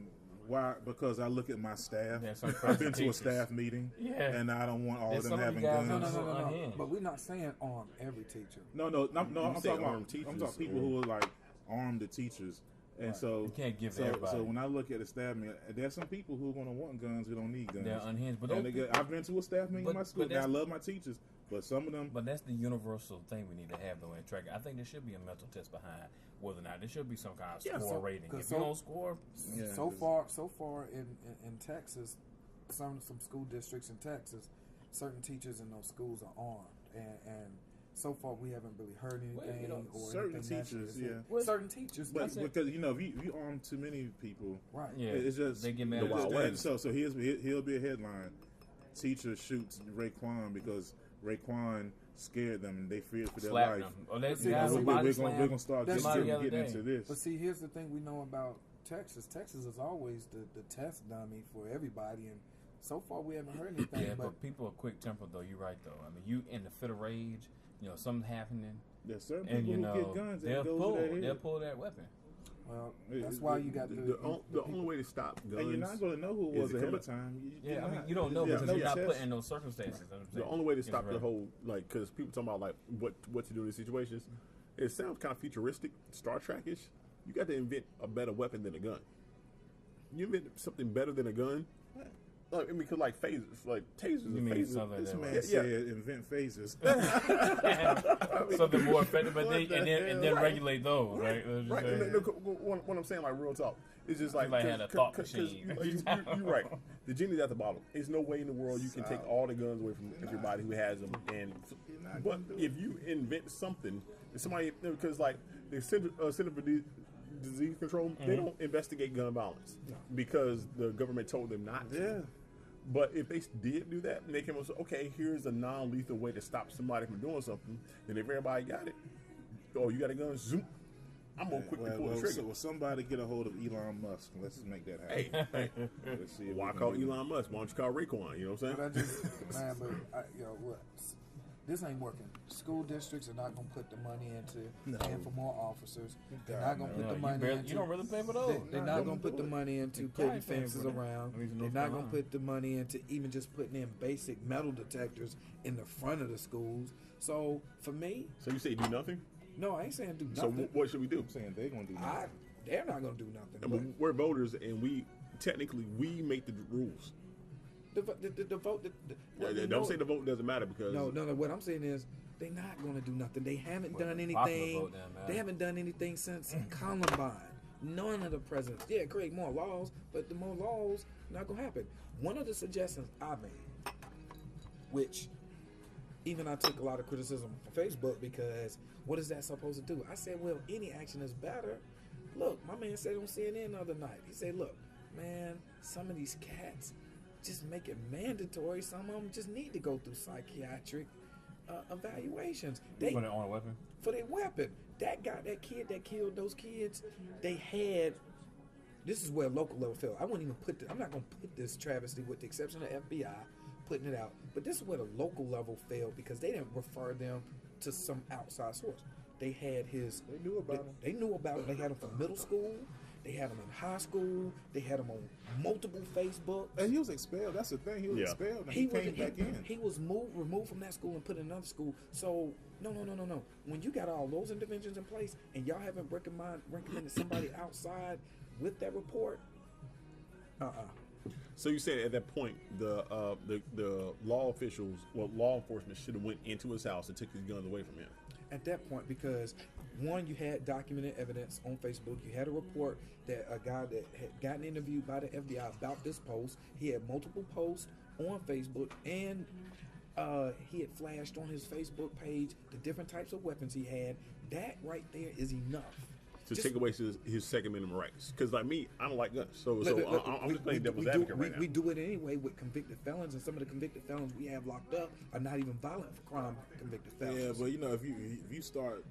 Why? Because I look at my staff. I've been to a staff meeting, and I don't want all of them having guns. No. But we're not saying arm every teacher. No. I'm talking about teachers. I'm talking people who are arm the teachers. And so you can't give everybody. So when I look at a staff meeting, there's some people who are going to want guns who don't need guns. They're unhinged. But I've been to a staff meeting in my school. Now I love my teachers, but some of them. But that's the universal thing we need to have though in track. I think there should be a mental test behind whether or not there should be some kind of score rating. If you don't score, so far in Texas, some school districts in Texas, certain teachers in those schools are armed and so far, we haven't really heard anything or certain anything teachers, certain teachers, but because if you arm too many people, right? Yeah, it's just they get mad. So here'll be a headline: teacher shoots Raekwon because Raekwon scared them and they feared for their life. We're gonna start getting into this. But see, here's the thing we know about Texas. Texas is always the test dummy for everybody, and so far we haven't heard anything. Yeah, but people are quick tempered though. You're right though. I mean, you in the fit of rage. Something happening. There's certain people who get guns and they'll pull that weapon. Well, that's why you got the only way to stop guns. And you're not going to know who it was ahead of time. You don't know because you're not put in those circumstances. The only way to stop the whole because people talking about what to do in these situations, it sounds kind of futuristic, Star Trek-ish. You got to invent a better weapon than a gun. You invent something better than a gun. Because phasers, tasers and phasers. This man said invent phasers. Something more effective, but then regulate those, right? Right. What I'm saying, real talk, it's just had a thought machine. You're right. The genie's at the bottom. There's no way in the world you can take all the guns away from everybody who has them. But if you invent something, somebody because the Center for Disease Control, they don't investigate gun violence because the government told them not to. Yeah. But if they did do that, and they came up and said, okay, here's a non-lethal way to stop somebody from doing something, then if everybody got it, you got a gun, zoom, I'm going to quickly pull the trigger. Will somebody get a hold of Elon Musk? Let's just make that happen. Hey. Let's see why call Elon Musk? Why don't you call Raekwon? You know what I'm saying? This ain't working. School districts are not going to put the money into paying for more officers. They're not going to put the money into... You don't really pay for those. They're not going to put the money into putting fences around. They're not going to put the money into even just putting in basic metal detectors in the front of the schools. So, for me... So you say do nothing? No, I ain't saying do nothing. So what should we do? I'm saying they're going to do nothing. They're not going to do nothing. But we're voters, and we make the rules. The vote... don't say the vote doesn't matter because... No. What I'm saying is they're not going to do nothing. They haven't done anything. They haven't done anything since Columbine. None of the presidents. Yeah, create more laws, but the more laws not going to happen. One of the suggestions I made, which even I took a lot of criticism from Facebook because what is that supposed to do? I said, well, any action is better. Look, my man said on CNN the other night. He said, look, man, some of these cats just make it mandatory. Some of them just need to go through psychiatric evaluations. They put it on a weapon? For their weapon. That guy, that kid that killed those kids, they had... This is where local level fell. I wouldn't even I'm not going to put this travesty with the exception of FBI putting it out. But this is where the local level failed because they didn't refer them to some outside source. They had his... They knew about him. They knew about him. They had him from middle school. They had him in high school. They had him on multiple Facebook. And he was expelled. That's the thing. He was expelled and he came back in. He was removed from that school and put in another school. So, no. When you got all those interventions in place and y'all haven't recommended somebody outside with that report, So you said at that point the law officials, law enforcement should have went into his house and took his guns away from him. At that point, because one, you had documented evidence on Facebook. You had a report that a guy that had gotten interviewed by the FBI about this post. He had multiple posts on Facebook, and he had flashed on his Facebook page the different types of weapons he had. That right there is enough to take away his Second Amendment rights. Because like me, I don't like guns, so I'm just playing devil's advocate right now. We do it anyway with convicted felons, and some of the convicted felons we have locked up are not even violent for crime. Convicted felons. Yeah, but if you start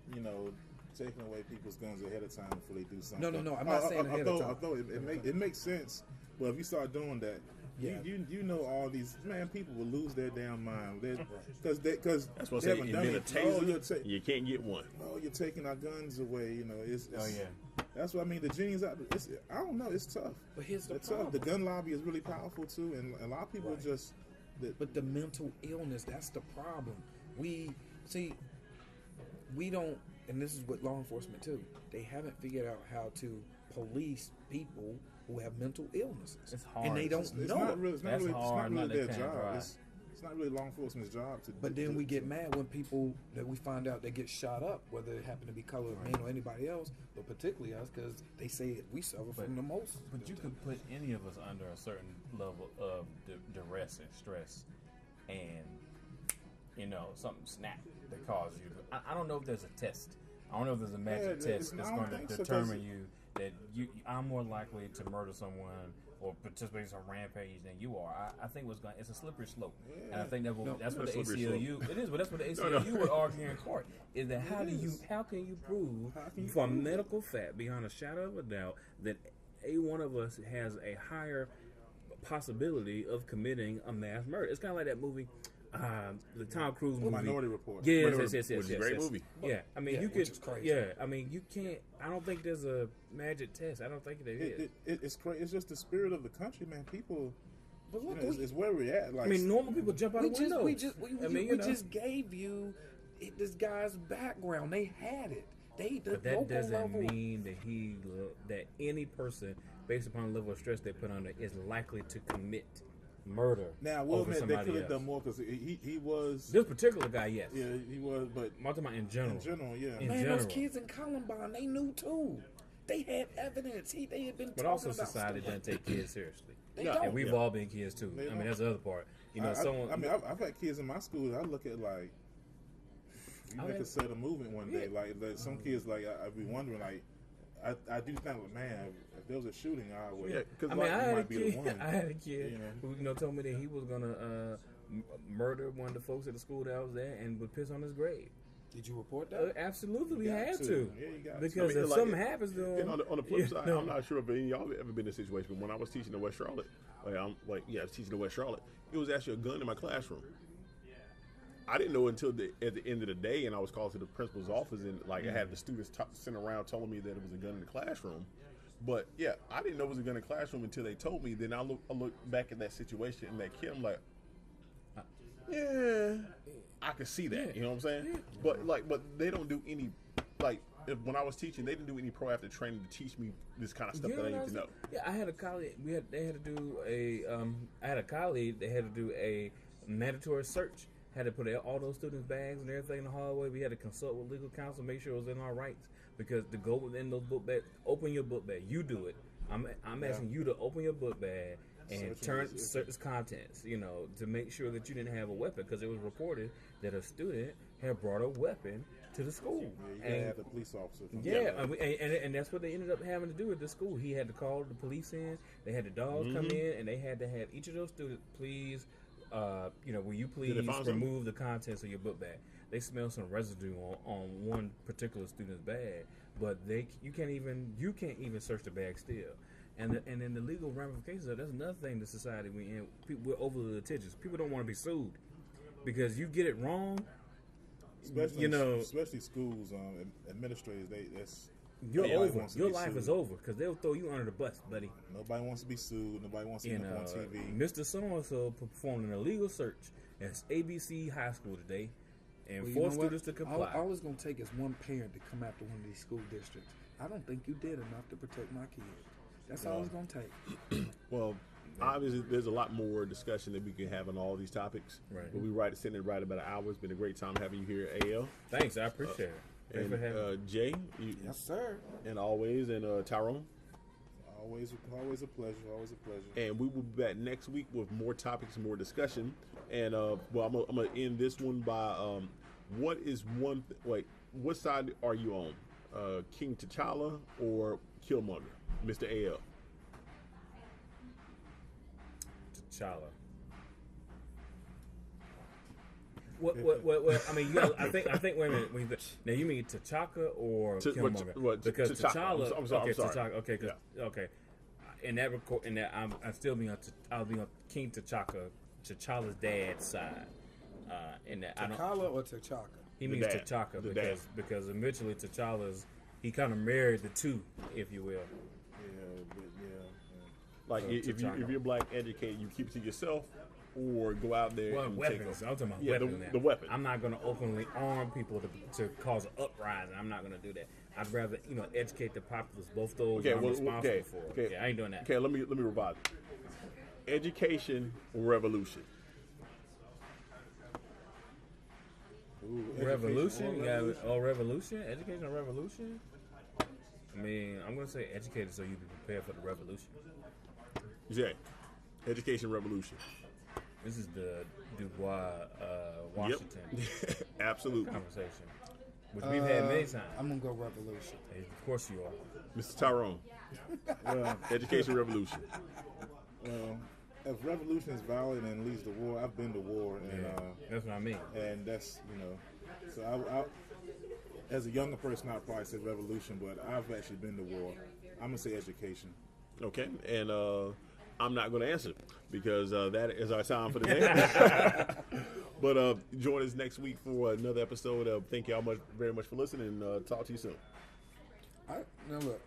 taking away people's guns ahead of time before they do something. No. I'm not saying ahead of time. I thought it makes sense. But if you start doing that, you know all these people will lose their damn mind because that's what I say. Invent a taser. You can't get one. Oh, you're taking our guns away. That's what I mean. The genie's out. I don't know. It's tough. But here's the problem. Tough. The gun lobby is really powerful too, and a lot of people just. But the mental illness, that's the problem. We don't, and this is with law enforcement too. They haven't figured out how to police people who have mental illnesses. It's hard. And they don't know. It's not really their job. It's not really law enforcement's job to. But then we get mad when people that we find out they get shot up, whether it happen to be colored man or anybody else, but particularly us, because they say we suffer from the most. But you can put any of us under a certain level of duress and stress, and something snap that causes you. I don't know if there's a test. I don't know if there's a magic test that's going to determine that I'm more likely to murder someone or participate in some rampage than you are. I think it's a slippery slope, and I think that's what the ACLU. It is, but that's what the ACLU would argue in court. Is that how can you prove for a medical fact beyond a shadow of a doubt that a one of us has a higher possibility of committing a mass murder? It's kind of like that movie. The Tom Cruise movie, Minority Report. Yes, which is a great movie. Yeah, I mean, you could. Yeah, I mean, you can't. I don't think there's a magic test. I don't think there is. It's crazy. It's just the spirit of the country, man. People. But look, it's where we're at. Like, I mean, normal people jump out of windows. We just gave you this guy's background. They had it. But that doesn't mean that any person, based upon the level of stress they put under, is likely to commit murder. Now, we'll admit they could have done more because he was. This particular guy, yes. Yeah, he was, but. I'm talking about in general. In general, yeah. Man, those kids in Columbine, they knew too. They had evidence. They had been. But also, society doesn't take kids seriously. They don't. And we've all been kids too. I mean, that's the other part. I've had kids in my school. I look at like. You could set a movement one day. Like some kids, I'd be wondering, I do think, man, if there was a shooting, I would. Yeah, because I had a kid who told me that he was gonna murder one of the folks at the school that I was at and would piss on his grave. Did you report that? Absolutely, we had to. Yeah, you got because if something happens to him. On the flip side, I'm not sure if any of y'all have ever been in a situation. But when I was teaching in West Charlotte, I was teaching in West Charlotte. It was actually a gun in my classroom. I didn't know until at the end of the day, and I was called to the principal's office, and I had the students sitting around telling me that it was a gun in the classroom. But yeah, I didn't know it was a gun in the classroom until they told me. Then I look back at that situation and that kid, I'm like, yeah, I can see that. You know what I'm saying? Yeah. But they don't do any when I was teaching, they didn't do any proactive training to teach me this kind of stuff that I need to know. Yeah, I had a colleague. They had to do a. I had a colleague. They had to do a mandatory search. Had to put all those students' bags and everything in the hallway. We had to consult with legal counsel, make sure it was in our rights. Because to go within those book bags, open your book bag. You do it. I'm asking you to open your book bag and search contents, to make sure that you didn't have a weapon, because it was reported that a student had brought a weapon to the school. Yeah, you gotta have the police officer. And that's what they ended up having to do at the school. He had to call the police in. They had the dogs come in, and they had to have each of those students, please, will you please remove the contents of your book bag? They smelled some residue on one particular student's bag, but you can't even search the bag still. And then the legal ramifications of that's another thing. The society we're in, we're overly litigious. People don't want to be sued because you get it wrong. Especially schools, administrators. You're over. Your life is over because they'll throw you under the bus, buddy. Nobody wants to be sued. Nobody wants to be on TV. Mr. So-and-so performed an illegal search at ABC High School today and forced students to comply. All it's going to take is one parent to come after one of these school districts. I don't think you did enough to protect my kid. That's all it's going to take. Well, obviously, there's a lot more discussion that we can have on all these topics. Right. But we sitting right about an hour. It's been a great time having you here, AL. Thanks, I appreciate it. And Jay, yes, sir. And Tyrone. Always a pleasure. Always a pleasure. And we will be back next week with more topics and more discussion. And I'm gonna end this one by what side are you on? King T'Challa or Killmonger, Mr. AL? T'Challa. What? I mean, I think. Wait a minute. Now you mean T'Chaka or Killmonger? Because T'Challa. I'm sorry. T'Chaka. Okay. Okay. In that I'll be on King T'Challa's dad's side. T'Challa or T'Chaka? He means T'Chaka because eventually T'Challa's he kind of married the two, if you will. Like so if you're black educated, you keep it to yourself. Or go out there and weapons. I'm talking about weapons. The weapon. I'm not going to openly arm people to cause an uprising. I'm not going to do that. I'd rather educate the populace. Both those I'm responsible for. Okay. Yeah, I ain't doing that. Okay, let me revise it. Education or revolution? Revolution? Revolution? Education or revolution? I mean, I'm going to say educated so you be prepared for the revolution. Yeah. Education revolution. This is the Dubois Washington absolutely conversation, which we've had many times. I'm gonna go revolution. Hey, of course you are, Mr. Tyrone. Education revolution. If revolution is valid and leads to war, I've been to war, and that's what I mean. And that's so I as a younger person, I'd probably say revolution, but I've actually been to war. I'm gonna say education. Okay, and I'm not going to answer because that is our time for the day. But join us next week for another episode. Thank y'all very much for listening. Talk to you soon. Now look.